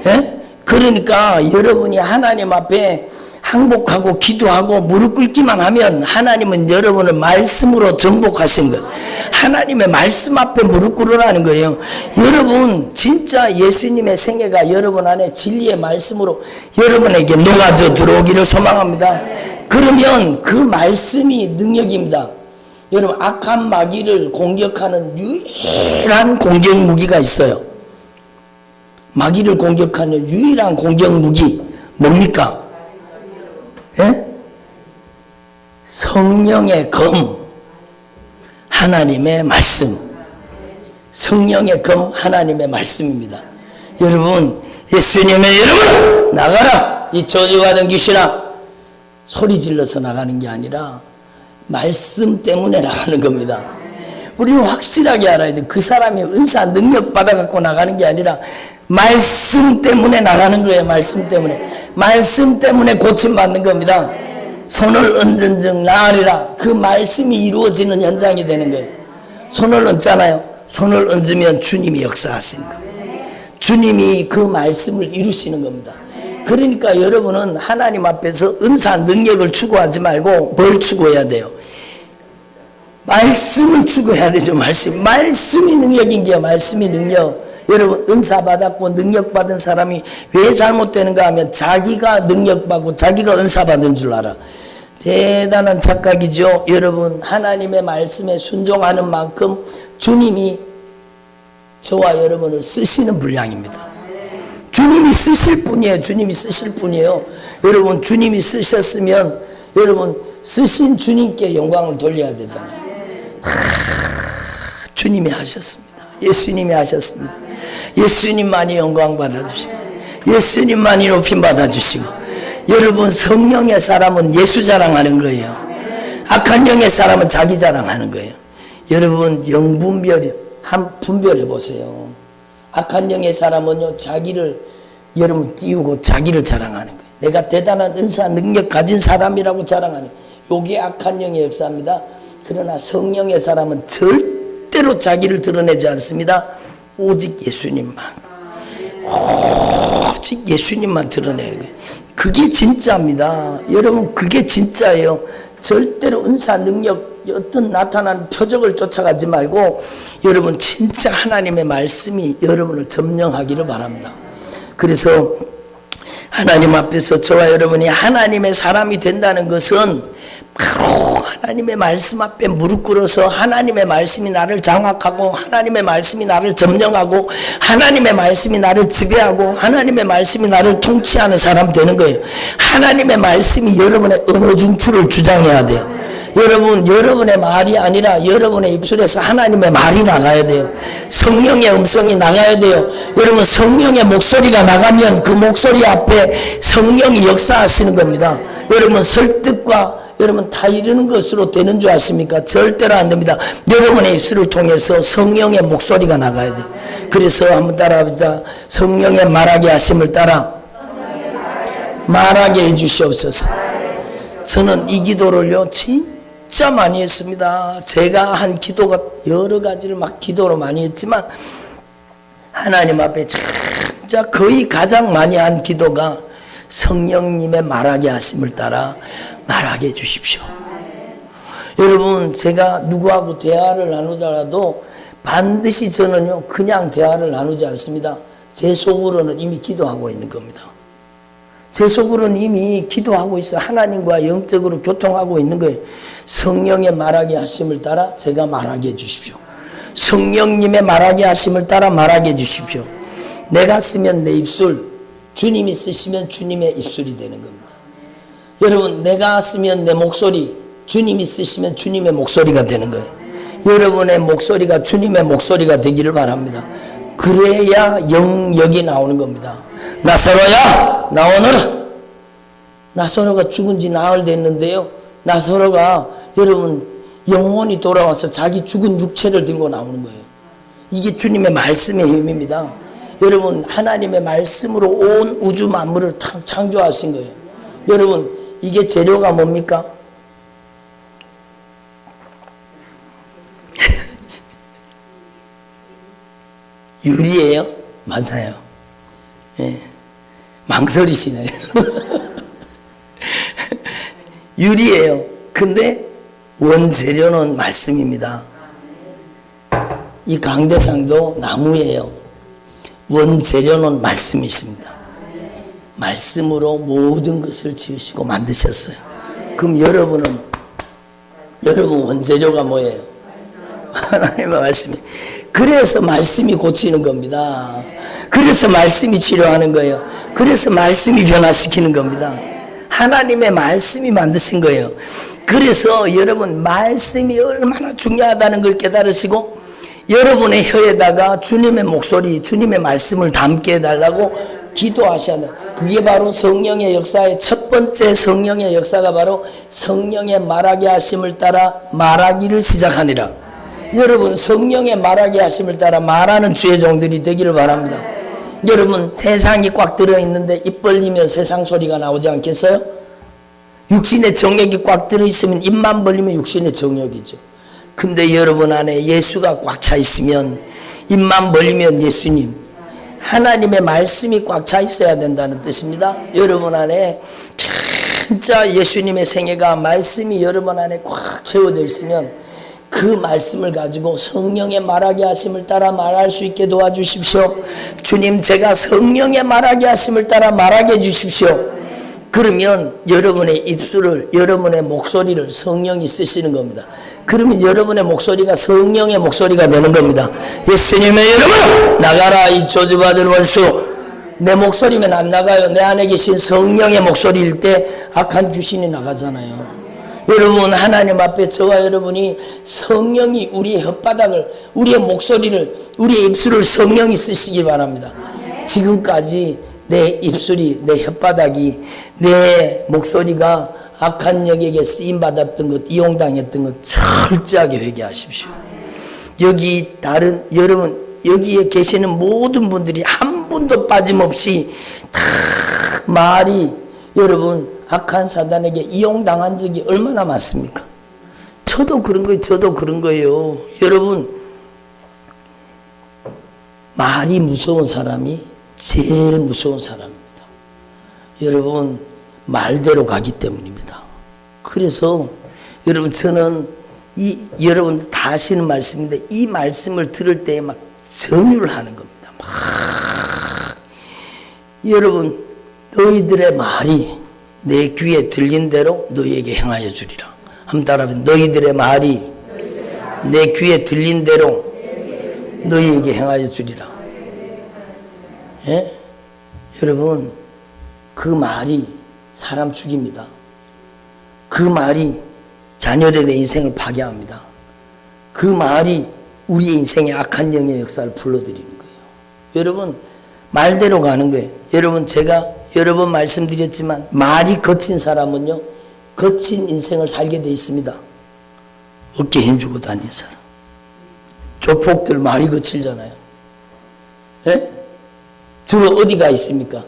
예? 그러니까 여러분이 하나님 앞에 항복하고 기도하고 무릎 꿇기만 하면 하나님은 여러분을 말씀으로 정복하신 거예요. 하나님의 말씀 앞에 무릎 꿇으라는 거예요. 여러분, 진짜 예수님의 생애가 여러분 안에 진리의 말씀으로 여러분에게 녹아져 들어오기를 소망합니다. 그러면 그 말씀이 능력입니다. 여러분, 악한 마귀를 공격하는 유일한 공격 무기가 있어요. 마귀를 공격하는 유일한 공격 무기 뭡니까? 예? 성령의 검, 하나님의 말씀. 성령의 검, 하나님의 말씀입니다. 여러분, 예수님의 이름으로 나가라, 이 저주받은 귀신아. 소리 질러서 나가는 게 아니라 말씀 때문에 나가는 겁니다. 우리는 확실하게 알아야 돼. 그 사람이 은사 능력 받아갖고 나가는 게 아니라 말씀 때문에 나가는 거예요. 말씀 때문에. 말씀 때문에 고침받는 겁니다. 손을 얹은 즉 나으리라. 그 말씀이 이루어지는 현장이 되는 거예요. 손을 얹잖아요. 손을 얹으면 주님이 역사하시는 겁니다. 주님이 그 말씀을 이루시는 겁니다. 그러니까 여러분은 하나님 앞에서 은사 능력을 추구하지 말고 뭘 추구해야 돼요? 말씀을 추구해야 되죠. 말씀이 능력인 게요. 말씀이 능력. 여러분, 은사 받았고 능력 받은 사람이 왜 잘못되는가 하면 자기가 능력 받고 자기가 은사 받은 줄 알아. 대단한 착각이죠. 여러분, 하나님의 말씀에 순종하는 만큼 주님이 저와 여러분을 쓰시는 분량입니다. 주님이 쓰실 분이에요. 주님이 쓰실 분이에요. 여러분, 주님이 쓰셨으면 여러분 쓰신 주님께 영광을 돌려야 되잖아요. 주님이 하셨습니다. 예수님이 하셨습니다. 예수님만이 영광 받아주시고 예수님만이 높임 받아주시고, 여러분, 성령의 사람은 예수 자랑하는 거예요. 악한 영의 사람은 자기 자랑하는 거예요. 여러분, 영분별이 한 분별해 보세요. 악한 영의 사람은요, 자기를 여러분 띄우고 자기를 자랑하는 거예요. 내가 대단한 은사 능력 가진 사람이라고 자랑하는 거예요. 이게 악한 영의 역사입니다. 그러나 성령의 사람은 절대로 자기를 드러내지 않습니다. 오직 예수님만, 오직 예수님만 드러내는 거예요. 그게 진짜입니다. 여러분, 그게 진짜예요. 절대로 은사 능력 어떤 나타나는 표적을 쫓아가지 말고 여러분 진짜 하나님의 말씀이 여러분을 점령하기를 바랍니다. 그래서 하나님 앞에서 저와 여러분이 하나님의 사람이 된다는 것은 바로 하나님의 말씀 앞에 무릎 꿇어서 하나님의 말씀이 나를 장악하고 하나님의 말씀이 나를 점령하고 하나님의 말씀이 나를 지배하고 하나님의 말씀이 나를 통치하는 사람 되는 거예요. 하나님의 말씀이 여러분의 언어 중추를 주장해야 돼요. 여러분, 여러분의 말이 아니라 여러분의 입술에서 하나님의 말이 나가야 돼요. 성령의 음성이 나가야 돼요. 여러분, 성령의 목소리가 나가면 그 목소리 앞에 성령이 역사하시는 겁니다. 여러분, 설득과 여러분 다 이루는 것으로 되는 줄 아십니까? 절대로 안 됩니다. 여러분의 입술을 통해서 성령의 목소리가 나가야 돼요. 그래서 한번 따라합시다. 성령의 말하게 하심을 따라 말하게 해주시옵소서. 저는 이 기도를요 진짜 많이 했습니다. 제가 한 기도가 여러 가지를 막 기도로 많이 했지만 하나님 앞에 진짜 거의 가장 많이 한 기도가 성령님의 말하게 하심을 따라 말하게 해주십시오. 여러분, 제가 누구하고 대화를 나누더라도 반드시 저는요 그냥 대화를 나누지 않습니다. 제 속으로는 이미 기도하고 있는 겁니다. 제 속으로는 이미 기도하고 있어. 하나님과 영적으로 교통하고 있는 거예요. 성령의 말하게 하심을 따라 제가 말하게 해주십시오. 성령님의 말하게 하심을 따라 말하게 해주십시오. 내가 쓰면 내 입술, 주님이 쓰시면 주님의 입술이 되는 겁니다. 여러분, 내가 쓰면 내 목소리, 주님이 쓰시면 주님의 목소리가 되는 거예요. 여러분의 목소리가 주님의 목소리가 되기를 바랍니다. 그래야 영역이 나오는 겁니다. 나사로야 나오너라. 나사로가 죽은 지 나흘 됐는데요, 나사로가 여러분 영혼이 돌아와서 자기 죽은 육체를 들고 나오는 거예요. 이게 주님의 말씀의 힘입니다. 여러분, 하나님의 말씀으로 온 우주 만물을 창조하신 거예요. 여러분, 이게 재료가 뭡니까? 유리예요? 맞아요. 예. 망설이시네요. 유리예요. 근데 원재료는 말씀입니다. 이 강대상도 나무예요. 원재료는 말씀이십니다. 말씀으로 모든 것을 지으시고 만드셨어요. 그럼 여러분 원재료가 뭐예요? 하나님의 말씀이. 그래서 말씀이 고치는 겁니다. 그래서 말씀이 치료하는 거예요. 그래서 말씀이 변화시키는 겁니다. 하나님의 말씀이 만드신 거예요. 그래서 여러분, 말씀이 얼마나 중요하다는 걸 깨달으시고 여러분의 혀에다가 주님의 목소리, 주님의 말씀을 담게 해달라고 기도하셔야 돼요. 그게 바로 성령의 역사의 첫 번째 성령의 역사가 바로 성령의 말하게 하심을 따라 말하기를 시작하니라. 여러분, 성령의 말하게 하심을 따라 말하는 주의 종들이 되기를 바랍니다. 여러분, 세상이 꽉 들어있는데 입 벌리면 세상 소리가 나오지 않겠어요? 육신의 정욕이 꽉 들어있으면 입만 벌리면 육신의 정욕이죠. 근데 여러분 안에 예수가 꽉 차 있으면 입만 벌리면 예수님, 하나님의 말씀이 꽉 차 있어야 된다는 뜻입니다. 여러분 안에 진짜 예수님의 생애가 말씀이 여러분 안에 꽉 채워져 있으면 그 말씀을 가지고 성령의 말하게 하심을 따라 말할 수 있게 도와주십시오. 주님, 제가 성령의 말하게 하심을 따라 말하게 해주십시오. 그러면 여러분의 입술을, 여러분의 목소리를 성령이 쓰시는 겁니다. 그러면 여러분의 목소리가 성령의 목소리가 되는 겁니다. 예수님의 이름으로 나가라 이 저주받은 원수. 내 목소리면 안 나가요. 내 안에 계신 성령의 목소리일 때 악한 귀신이 나가잖아요. 여러분, 하나님 앞에 저와 여러분이 성령이 우리의 혓바닥을, 우리의 목소리를, 우리의 입술을 성령이 쓰시기 바랍니다. 지금까지 내 입술이, 내 혓바닥이, 내 목소리가 악한 영에게 쓰임받았던 것, 이용당했던 것 철저하게 회개하십시오. 여러분, 여기에 계시는 모든 분들이 한 분도 빠짐없이 다 말이, 여러분, 악한 사단에게 이용당한 적이 얼마나 많습니까? 저도 그런 거예요. 여러분, 말이 무서운 사람이 제일 무서운 사람입니다. 여러분, 말대로 가기 때문입니다. 그래서 여러분, 저는 여러분 다 아시는 말씀인데 이 말씀을 들을 때 막 전율을 하는 겁니다. 막 여러분, 너희들의 말이 내 귀에 들린 대로 너희에게 행하여 주리라. 한번 따라해보세요. 너희들의 말이 내 귀에 들린 대로 너희에게 행하여 주리라. 예? 여러분, 그 말이 사람 죽입니다. 그 말이 자녀들의 인생을 파괴합니다. 그 말이 우리의 인생에 악한 영의 역사를 불러들이는 거예요. 여러분, 말대로 가는 거예요. 여러분, 제가 여러 번 말씀드렸지만 말이 거친 사람은요, 거친 인생을 살게 돼 있습니다. 어깨 힘주고 다니는 사람. 조폭들 말이 거칠잖아요. 예? 주로 어디가 있습니까?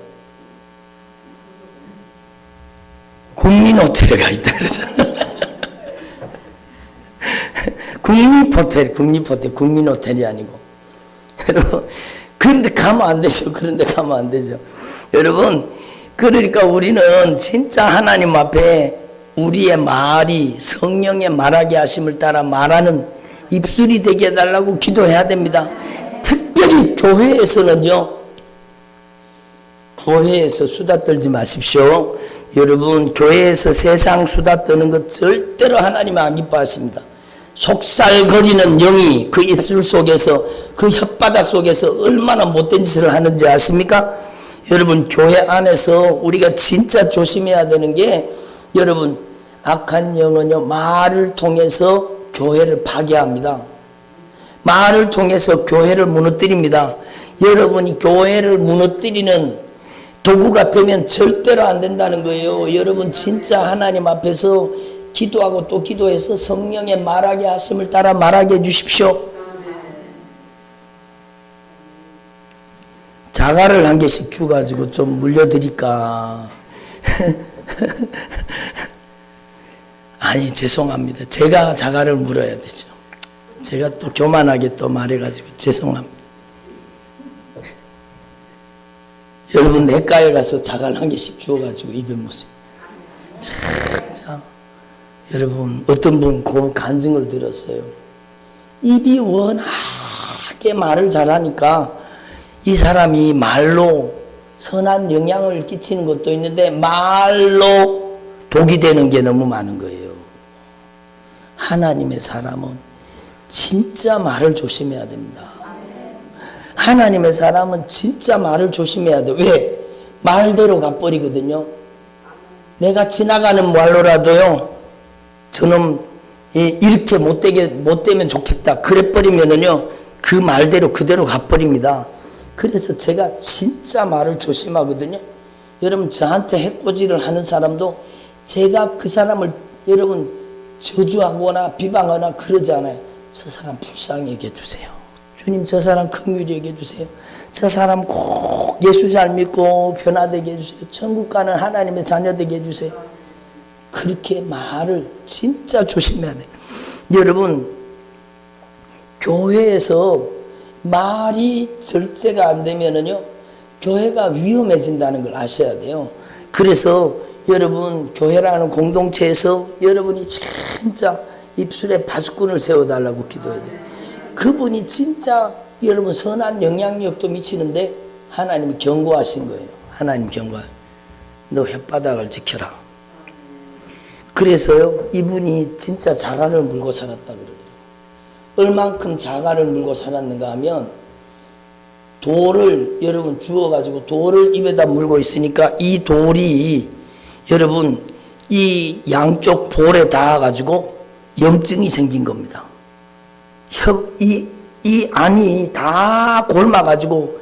국민호텔에 가 있다 그러잖아요. 국립호텔, 국민호텔이 아니고. 여러분, 그런데 가면 안 되죠. 그런데 가면 안 되죠. 여러분, 그러니까 우리는 진짜 하나님 앞에 우리의 말이 성령의 말하게 하심을 따라 말하는 입술이 되게 해달라고 기도해야 됩니다. 특별히 교회에서는요, 교회에서 수다 떨지 마십시오. 여러분, 교회에서 세상 수다 떠는 것 절대로 하나님은 안 기뻐하십니다. 속살거리는 영이 그 입술 속에서, 그 혓바닥 속에서 얼마나 못된 짓을 하는지 아십니까? 여러분, 교회 안에서 우리가 진짜 조심해야 되는 게, 여러분, 악한 영은요, 말을 통해서 교회를 파괴합니다. 말을 통해서 교회를 무너뜨립니다. 여러분이 교회를 무너뜨리는 도구가 되면 절대로 안 된다는 거예요. 여러분, 진짜 하나님 앞에서 기도하고 또 기도해서 성령의 말하게 하심을 따라 말하게 해주십시오. 자갈을 한 개씩 주가지고 좀 물려드릴까? 아니, 죄송합니다. 제가 자갈을 물어야 되죠. 제가 또 교만하게 또 말해가지고 죄송합니다. 여러분, 내과에 가서 자갈 한 개씩 주워가지고 입에 묻어요. 자, 여러분, 어떤 분 그 간증을 들었어요. 입이 워낙에 말을 잘하니까 이 사람이 말로 선한 영향을 끼치는 것도 있는데 말로 독이 되는 게 너무 많은 거예요. 하나님의 사람은 진짜 말을 조심해야 됩니다. 하나님의 사람은 진짜 말을 조심해야 돼. 왜? 말대로 가버리거든요. 내가 지나가는 말로라도요, 저놈 이렇게 못되면 좋겠다 그래버리면은요, 그 말대로 그대로 가버립니다. 그래서 제가 진짜 말을 조심하거든요. 여러분, 저한테 해코지를 하는 사람도 제가 그 사람을 여러분 저주하거나 비방하거나 그러지 않아요. 저 사람 불쌍히 여겨주세요. 주님, 저 사람 긍휼히 여겨주세요. 저 사람 꼭 예수 잘 믿고 변화되게 해주세요. 천국 가는 하나님의 자녀 되게 해주세요. 그렇게 말을 진짜 조심해야 돼요. 여러분, 교회에서 말이 절제가 안 되면은요, 교회가 위험해진다는 걸 아셔야 돼요. 그래서 여러분, 교회라는 공동체에서 여러분이 진짜 입술에 파수꾼을 세워달라고 기도해야 돼요. 그분이 진짜 여러분 선한 영향력도 미치는데 하나님이 경고하신 거예요. 하나님 경고. 너 혓바닥을 지켜라. 그래서요, 이분이 진짜 자갈을 물고 살았다 그러더라고요. 얼만큼 자갈을 물고 살았는가 하면, 돌을 여러분 주워가지고 돌을 입에다 물고 있으니까 이 돌이 여러분 이 양쪽 볼에 닿아가지고 염증이 생긴 겁니다. 이 안이 다 골마가지고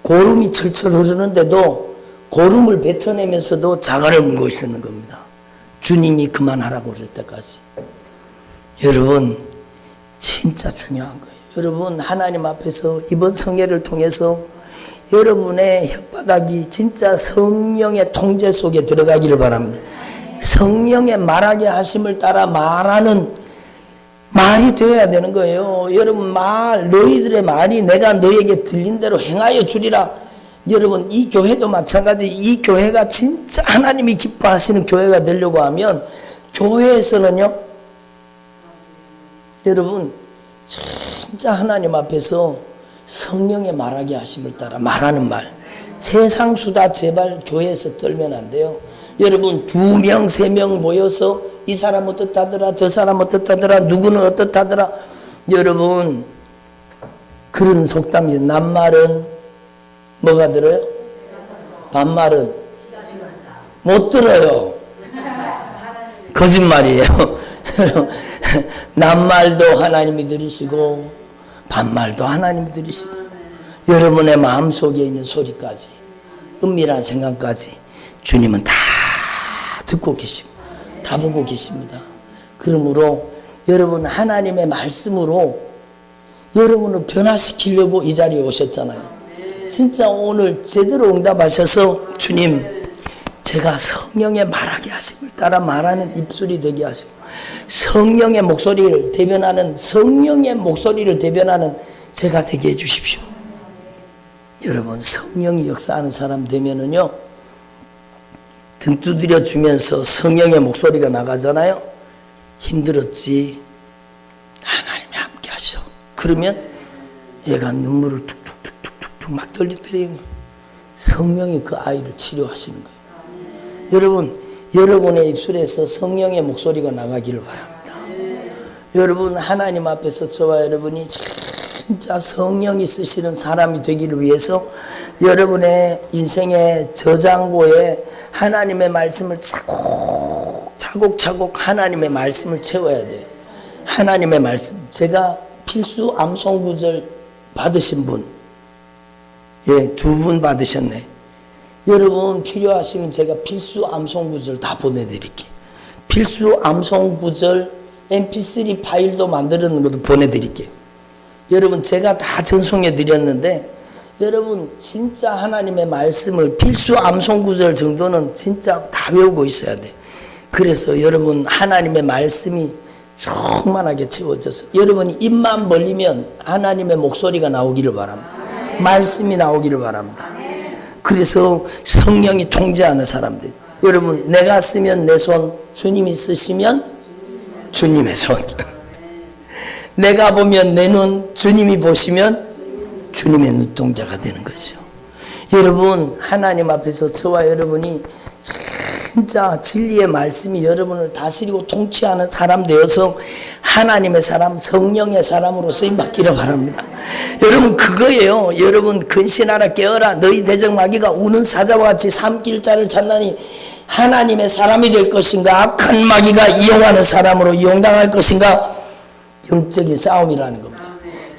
고름이 철철 흐르는데도 고름을 뱉어내면서도 자갈을 물고 있었는 겁니다. 주님이 그만하라고 그럴 때까지. 여러분, 진짜 중요한 거예요. 여러분, 하나님 앞에서 이번 성회를 통해서 여러분의 혓바닥이 진짜 성령의 통제 속에 들어가기를 바랍니다. 성령의 말하게 하심을 따라 말하는 말이 되어야 되는 거예요. 여러분, 너희들의 말이 내가 너에게 들린 대로 행하여 주리라. 여러분, 이 교회도 마찬가지. 이 교회가 진짜 하나님이 기뻐하시는 교회가 되려고 하면 교회에서는요, 여러분 진짜 하나님 앞에서 성령의 말하게 하심을 따라 말하는 말, 세상 수다 제발 교회에서 떨면 안 돼요. 여러분, 2명 3명 모여서 이 사람 어떻다더라, 저 사람 어떻다더라, 누구는 어떻다더라. 여러분, 그런 속담이죠. 낱말은 뭐가 들어요? 반말은 못 들어요. 거짓말이에요. 낱말도 하나님이 들으시고 반말도 하나님이 들으시고 여러분의 마음속에 있는 소리까지 은밀한 생각까지 주님은 다 듣고 계시고 다 보고 계십니다. 그러므로 여러분 하나님의 말씀으로 여러분을 변화시키려고 이 자리에 오셨잖아요. 진짜 오늘 제대로 응답하셔서 주님 제가 성령의 말하게 하심을 따라 말하는 입술이 되게 하시고 성령의 목소리를 대변하는 제가 되게 해주십시오. 여러분 성령이 역사하는 사람 되면은요 등 두드려 주면서 성령의 목소리가 나가잖아요. 힘들었지 하나님이 함께 하셔. 그러면 얘가 눈물을 툭툭툭툭툭 막 떨리고 성령이 그 아이를 치료하시는 거예요. 여러분 여러분의 입술에서 성령의 목소리가 나가기를 바랍니다. 여러분 하나님 앞에서 저와 여러분이 진짜 성령이 쓰시는 사람이 되기를 위해서 여러분의 인생의 저장고에 하나님의 말씀을 차곡차곡 하나님의 말씀을 채워야 돼요. 하나님의 말씀. 제가 필수 암송구절 받으신 분, 예, 2분 받으셨네. 여러분 필요하시면 제가 필수 암송구절 다 보내드릴게요. 필수 암송구절 mp3 파일도 만드는 것도 보내드릴게요. 여러분 제가 다 전송해 드렸는데 여러분 진짜 하나님의 말씀을 필수 암송구절 정도는 진짜 다 외우고 있어야 돼. 그래서 여러분 하나님의 말씀이 충만하게 채워져서 여러분이 입만 벌리면 하나님의 목소리가 나오기를 바랍니다. 말씀이 나오기를 바랍니다. 그래서 성령이 통제하는 사람들. 여러분 내가 쓰면 내 손, 주님이 쓰시면 주님의 손. 내가 보면 내 눈, 주님이 보시면 주님의 눈동자가 되는 거죠. 여러분 하나님 앞에서 저와 여러분이 진짜 진리의 말씀이 여러분을 다스리고 통치하는 사람 되어서 하나님의 사람, 성령의 사람으로 쓰임받기를 바랍니다. 여러분 그거예요. 여러분 근신하라 깨어라 너희 대적마귀가 우는 사자와 같이 삼킬 자를 찾나니 하나님의 사람이 될 것인가 악한 마귀가 이용하는 사람으로 이용당할 것인가. 영적인 싸움이라는 겁니다.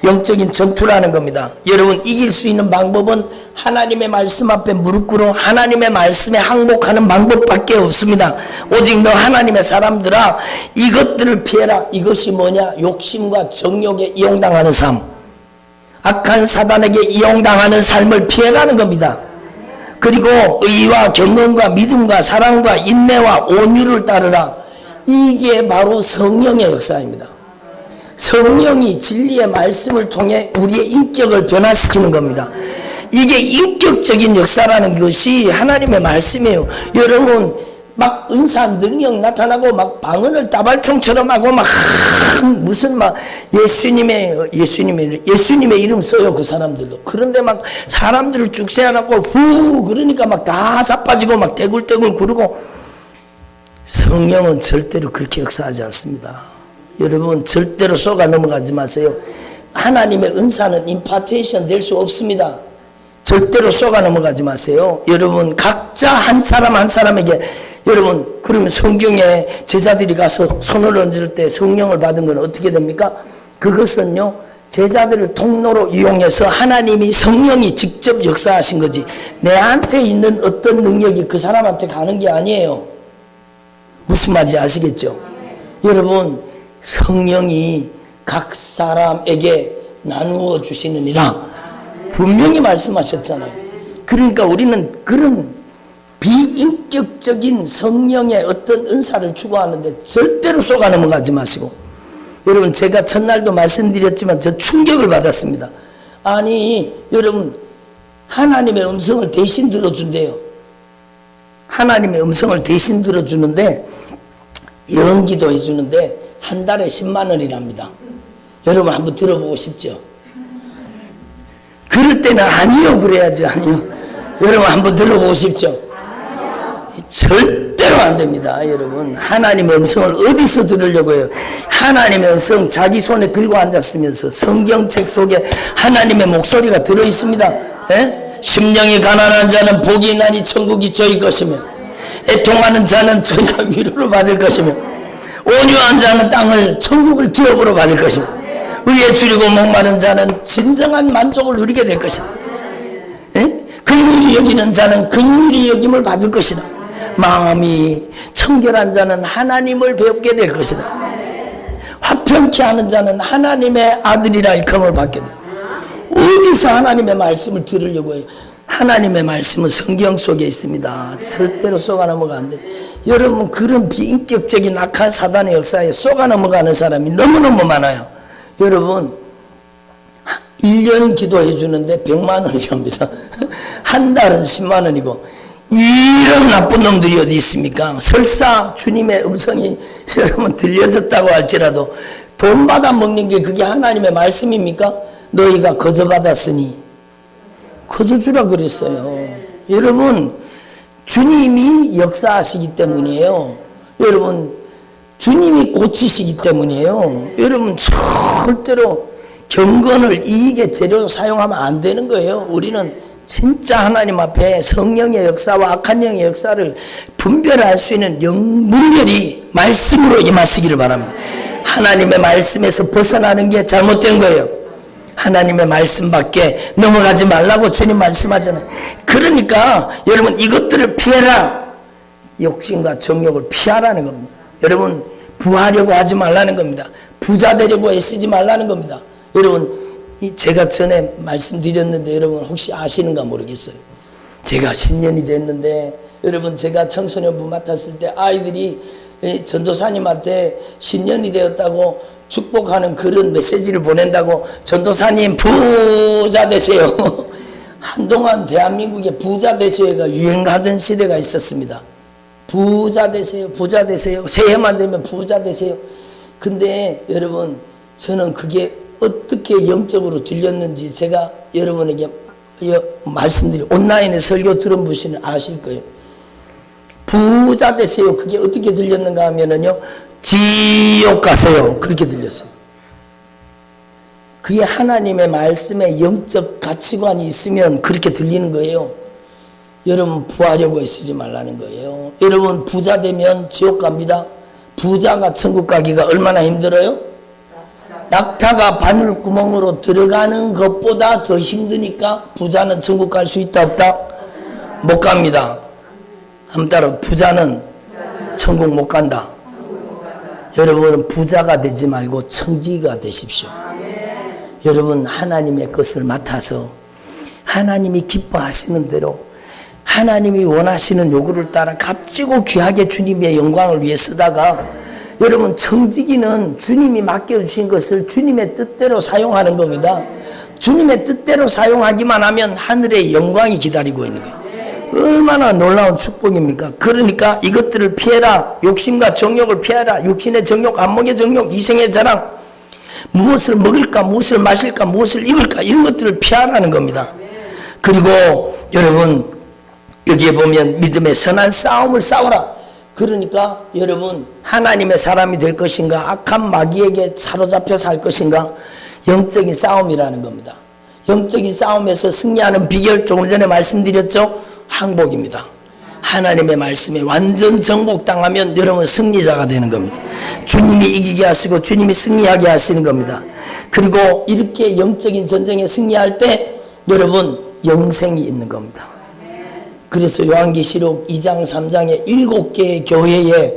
영적인 전투라는 겁니다. 여러분 이길 수 있는 방법은 하나님의 말씀 앞에 무릎 꿇어 하나님의 말씀에 항복하는 방법밖에 없습니다. 오직 너 하나님의 사람들아 이것들을 피해라. 이것이 뭐냐? 욕심과 정욕에 이용당하는 삶, 악한 사단에게 이용당하는 삶을 피해라는 겁니다. 그리고 의와 경건과 믿음과 사랑과 인내와 온유를 따르라. 이게 바로 성령의 역사입니다. 성령이 진리의 말씀을 통해 우리의 인격을 변화시키는 겁니다. 이게 인격적인 역사라는 것이 하나님의 말씀이에요. 여러분 막 은사 능력 나타나고 막 방언을 따발총처럼 하고 막 무슨 막 예수님의 이름 써요. 그 사람들도. 그런데 막 사람들을 쭉 세워놓고 후 그러니까 막 다 자빠지고 막 떼굴떼굴 구르고. 성령은 절대로 그렇게 역사하지 않습니다. 여러분 절대로 속아 넘어가지 마세요. 하나님의 은사는 임파테이션 될 수 없습니다. 절대로 속아 넘어가지 마세요. 여러분 각자 한 사람 한 사람에게 여러분 그러면 성경에 제자들이 가서 손을 얹을 때 성령을 받은 건 어떻게 됩니까? 그것은요 제자들을 통로로 이용해서 하나님이 성령이 직접 역사하신 거지 내한테 있는 어떤 능력이 그 사람한테 가는 게 아니에요. 무슨 말인지 아시겠죠? 여러분 성령이 각 사람에게 나누어 주시느니라 분명히 말씀하셨잖아요. 그러니까 우리는 그런 비인격적인 성령의 어떤 은사를 추구하는데 절대로 속아 넘어가지 마시고. 여러분 제가 첫날도 말씀드렸지만 저 충격을 받았습니다. 아니 여러분 하나님의 음성을 대신 들어준대요. 하나님의 음성을 대신 들어주는데 연기도 해주는데 한 달에 10만 원이랍니다. 여러분 한번 들어보고 싶죠? 그럴 때는 아니요 그래야지. 아니요. 여러분 한번 들어보고 싶죠? 절대로 안 됩니다. 여러분 하나님의 음성을 어디서 들으려고 해요? 하나님의 음성 자기 손에 들고 앉았으면서 성경책 속에 하나님의 목소리가 들어있습니다. 에? 심령이 가난한 자는 복이 있나니 천국이 저희 것이며 애통하는 자는 저희가 위로를 받을 것이며 온유한 자는 땅을 천국을 기업으로 받을 것입니다. 의에 줄이고 목마른 자는 진정한 만족을 누리게 될 것이다. 긍휼히 여기는 자는 긍휼히 여김을 받을 것이다. 마음이 청결한 자는 하나님을 배우게 될 것이다. 화평케 하는 자는 하나님의 아들이라 일컬음을 받게 돼. 어디서 하나님의 말씀을 들으려고 해요? 하나님의 말씀은 성경 속에 있습니다. 절대로 쏘가 넘어가 안 돼. 여러분, 그런 비인격적인 악한 사단의 역사에 쏘가 넘어가는 사람이 너무너무 많아요. 여러분, 1년 기도해 주는데 100만 원이 합니다. 한 달은 10만 원이고, 이런 나쁜 놈들이 어디 있습니까? 설사 주님의 음성이 여러분 들려졌다고 할지라도 돈 받아 먹는 게 그게 하나님의 말씀입니까? 너희가 거저 받았으니 거저 주라 그랬어요. 여러분, 주님이 역사하시기 때문이에요. 여러분, 주님이 고치시기 때문이에요. 여러분, 절대로 경건을 이익의 재료로 사용하면 안 되는 거예요. 우리는 진짜 하나님 앞에 성령의 역사와 악한 영의 역사를 분별할 수 있는 영분별이 말씀으로 임하시기를 바랍니다. 하나님의 말씀에서 벗어나는 게 잘못된 거예요. 하나님의 말씀 밖에 넘어가지 말라고 주님 말씀하잖아요. 그러니까 여러분, 이것들을 피해라. 욕심과 정욕을 피하라는 겁니다. 여러분, 부하려고 하지 말라는 겁니다. 부자 되려고 애쓰지 말라는 겁니다. 여러분, 제가 전에 말씀드렸는데 여러분 혹시 아시는가 모르겠어요. 제가 10년이 됐는데 여러분, 제가 청소년부 맡았을 때 아이들이 전도사님한테 10년이 되었다고 축복하는 그런 메시지를 보낸다고, 전도사님 부자 되세요. 한동안 대한민국에 부자 되세요가 유행하던 시대가 있었습니다. 부자 되세요, 부자 되세요. 새해만 되면 부자 되세요. 근데 여러분, 저는 그게 어떻게 영적으로 들렸는지 제가 여러분에게 말씀드리고, 온라인에 설교 들은 분은 아실 거예요. 부자 되세요. 그게 어떻게 들렸는가 하면은요, 지옥 가세요. 그렇게 들렸어요. 그게 하나님의 말씀에 영적 가치관이 있으면 그렇게 들리는 거예요. 여러분, 부하려고 애쓰지 말라는 거예요. 여러분, 부자 되면 지옥 갑니다. 부자가 천국 가기가 얼마나 힘들어요? 낙타가 바늘구멍으로 들어가는 것보다 더 힘드니까 부자는 천국 갈 수 있다 없다? 못 갑니다. 한번 따라, 부자는 천국 못 간다. 여러분은 부자가 되지 말고 청지기가 되십시오. 여러분, 하나님의 것을 맡아서 하나님이 기뻐하시는 대로 하나님이 원하시는 요구를 따라 값지고 귀하게 주님의 영광을 위해 쓰다가, 여러분, 청지기는 주님이 맡겨주신 것을 주님의 뜻대로 사용하는 겁니다. 주님의 뜻대로 사용하기만 하면 하늘의 영광이 기다리고 있는 거예요. 얼마나 놀라운 축복입니까? 그러니까 이것들을 피해라. 욕심과 정욕을 피해라. 육신의 정욕, 안목의 정욕, 이생의 자랑, 무엇을 먹을까, 무엇을 마실까, 무엇을 입을까, 이런 것들을 피하라는 겁니다. 그리고 여러분, 여기에 보면 믿음의 선한 싸움을 싸워라. 그러니까 여러분, 하나님의 사람이 될 것인가, 악한 마귀에게 사로잡혀 살 것인가, 영적인 싸움이라는 겁니다. 영적인 싸움에서 승리하는 비결, 조금 전에 말씀드렸죠? 항복입니다. 하나님의 말씀에 완전 정복당하면 여러분 승리자가 되는 겁니다. 주님이 이기게 하시고 주님이 승리하게 하시는 겁니다. 그리고 이렇게 영적인 전쟁에 승리할 때 여러분 영생이 있는 겁니다. 그래서 요한계시록 2장 3장에 7개의 교회에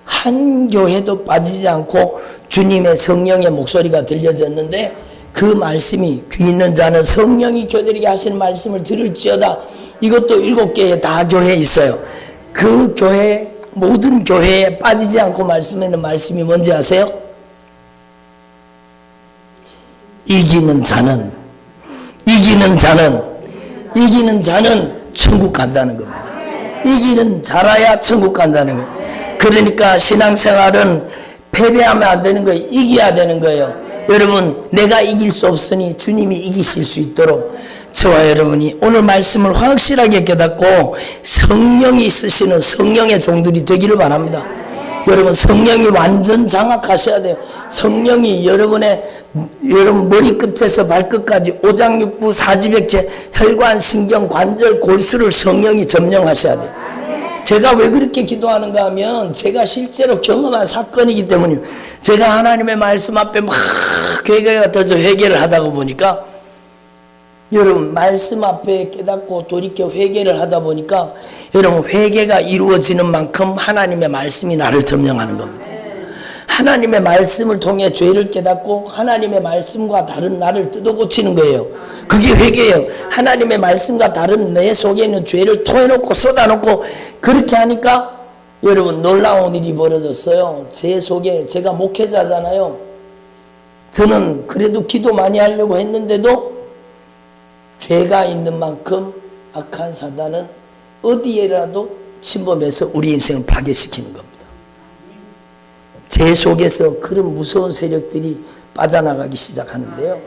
한 교회도 빠지지 않고 주님의 성령의 목소리가 들려졌는데, 그 말씀이 귀 있는 자는 성령이 교들에게 하시는 말씀을 들을지어다. 이것도 7개의 다 교회에 있어요. 그 교회, 모든 교회에 빠지지 않고 말씀하는 말씀이 뭔지 아세요? 이기는 자는 천국 간다는 겁니다. 이기는 자라야 천국 간다는 거예요. 그러니까 신앙생활은 패배하면 안 되는 거예요. 이겨야 되는 거예요. 여러분, 내가 이길 수 없으니 주님이 이기실 수 있도록 저와 여러분이 오늘 말씀을 확실하게 깨닫고 성령이 있으시는 성령의 종들이 되기를 바랍니다. 여러분, 성령이 완전 장악하셔야 돼요. 성령이 여러분 머리끝에서 발끝까지 오장육부 사지백체 혈관 신경 관절 골수를 성령이 점령하셔야 돼요. 제가 왜 그렇게 기도하는가 하면 제가 실제로 경험한 사건이기 때문이에요. 제가 하나님의 말씀 앞에 막 회개가 터져 회개를 하다가 보니까 여러분 말씀 앞에 깨닫고 돌이켜 회개를 하다 보니까 여러분 회개가 이루어지는 만큼 하나님의 말씀이 나를 점령하는 겁니다. 하나님의 말씀을 통해 죄를 깨닫고 하나님의 말씀과 다른 나를 뜯어고치는 거예요. 그게 회개예요. 하나님의 말씀과 다른 내 속에 있는 죄를 토해놓고 쏟아놓고 그렇게 하니까 여러분 놀라운 일이 벌어졌어요. 제 속에 제가 목회자잖아요. 저는 그래도 기도 많이 하려고 했는데도 죄가 있는 만큼 악한 사단은 어디에라도 침범해서 우리 인생을 파괴시키는 겁니다. 제 속에서 그런 무서운 세력들이 빠져나가기 시작하는데요.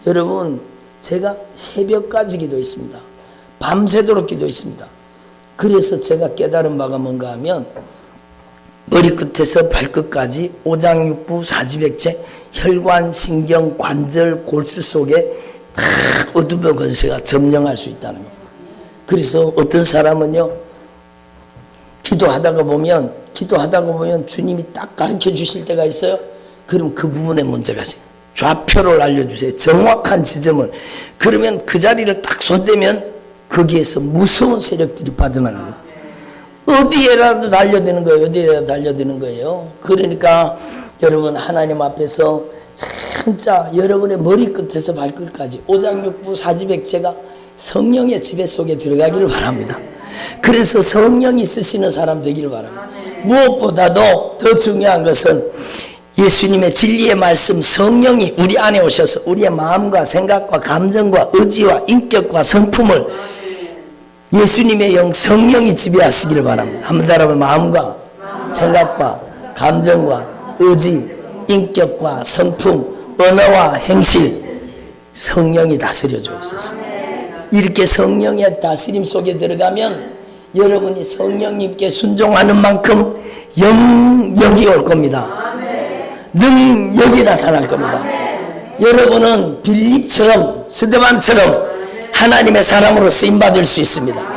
여러분 제가 새벽까지 기도했습니다. 밤새도록 기도했습니다. 그래서 제가 깨달은 바가 뭔가 하면 머리끝에서 발끝까지 오장육부 사지백체 혈관, 신경, 관절, 골수 속에 다 어둠의 권세가 점령할 수 있다는 겁니다. 그래서 어떤 사람은요 기도하다가 보면 주님이 딱 가르쳐 주실 때가 있어요. 그럼 그 부분에 먼저 가세요. 좌표를 알려주세요. 정확한 지점을. 그러면 그 자리를 딱 손대면 거기에서 무서운 세력들이 빠져나가는 거예요. 어디에라도 달려드는 거예요. 어디에라도 달려드는 거예요. 그러니까 여러분 하나님 앞에서 진짜 여러분의 머리끝에서 발끝까지 오장육부 사지백체가 성령의 지배 속에 들어가기를 바랍니다. 그래서 성령이 쓰시는 사람 되기를 바랍니다. 무엇보다도 더 중요한 것은 예수님의 진리의 말씀 성령이 우리 안에 오셔서 우리의 마음과 생각과 감정과 의지와 인격과 성품을 예수님의 영 성령이 지배하시기를 바랍니다. 한번 따라하면 마음과 생각과 감정과 의지, 인격과 성품, 언어와 행실 성령이 다스려 주옵소서. 이렇게 성령의 다스림 속에 들어가면 여러분이 성령님께 순종하는 만큼 영역이 올 겁니다. 능력이 나타날 겁니다. 여러분은 빌립처럼 스데반처럼 하나님의 사람으로 쓰임받을 수 있습니다.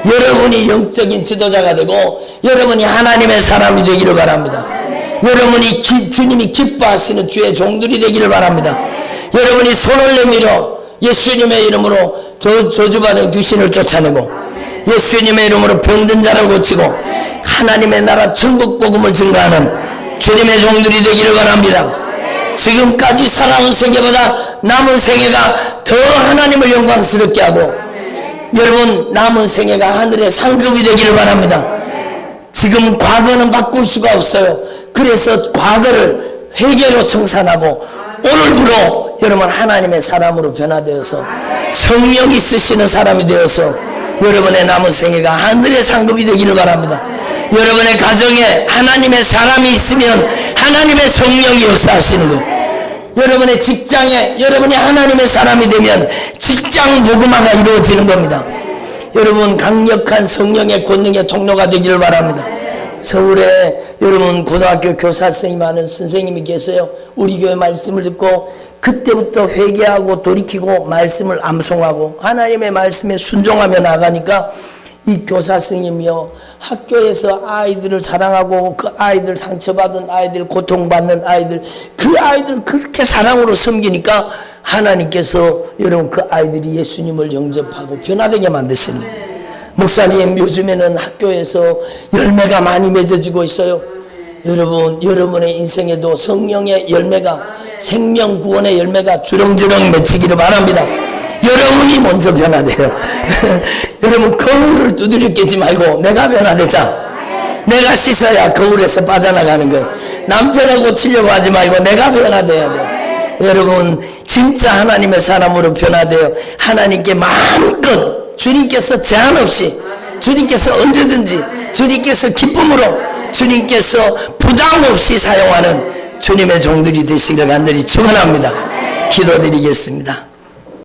여러분이 영적인 지도자가 되고 여러분이 하나님의 사람이 되기를 바랍니다. 여러분이 주님이 기뻐하시는 주의 종들이 되기를 바랍니다. 여러분이 손을 내밀어 예수님의 이름으로 저주받은 귀신을 쫓아내고 예수님의 이름으로 병든 자를 고치고 하나님의 나라 천국 복음을 증거하는 주님의 종들이 되기를 바랍니다. 지금까지 살아온 생애보다 남은 생애가 더 하나님을 영광스럽게 하고 여러분 남은 생애가 하늘의 상급이 되기를 바랍니다. 지금 과거는 바꿀 수가 없어요. 그래서 과거를 회개로 청산하고 오늘부로 여러분 하나님의 사람으로 변화되어서 성령이 쓰시는 사람이 되어서 여러분의 남은 생애가 하늘의 상급이 되기를 바랍니다. 여러분의 가정에 하나님의 사람이 있으면 하나님의 성령이 역사하시는 것. 여러분의 직장에 여러분이 하나님의 사람이 되면 직장 복음화가 이루어지는 겁니다. 여러분 강력한 성령의 권능의 통로가 되기를 바랍니다. 서울에 여러분 고등학교 교사선생님 하는 선생님이 계세요. 우리 교회 말씀을 듣고 그때부터 회개하고 돌이키고 말씀을 암송하고 하나님의 말씀에 순종하며 나가니까 이 교사 선생님이요 학교에서 아이들을 사랑하고 그 아이들 상처받은 아이들 고통받는 아이들 그 아이들 그렇게 사랑으로 섬기니까 하나님께서 여러분 그 아이들이 예수님을 영접하고 변화되게 만드시는 거예요. 목사님 요즘에는 학교에서 열매가 많이 맺어지고 있어요. 여러분 여러분의 인생에도 성령의 열매가 생명 구원의 열매가 주렁주렁 맺히기를 바랍니다. 여러분이 먼저 변화돼요. 여러분 거울을 두드려 깨지 말고 내가 변화되자. 내가 씻어야 거울에서 빠져나가는 거예요. 남편을 고치려고 하지 말고 내가 변화돼야 돼요. 여러분 진짜 하나님의 사람으로 변화되어 하나님께 마음껏 주님께서 제한 없이 주님께서 언제든지 주님께서 기쁨으로 주님께서 부담 없이 사용하는 주님의 종들이 되시기를 간절히 축원합니다. 기도드리겠습니다.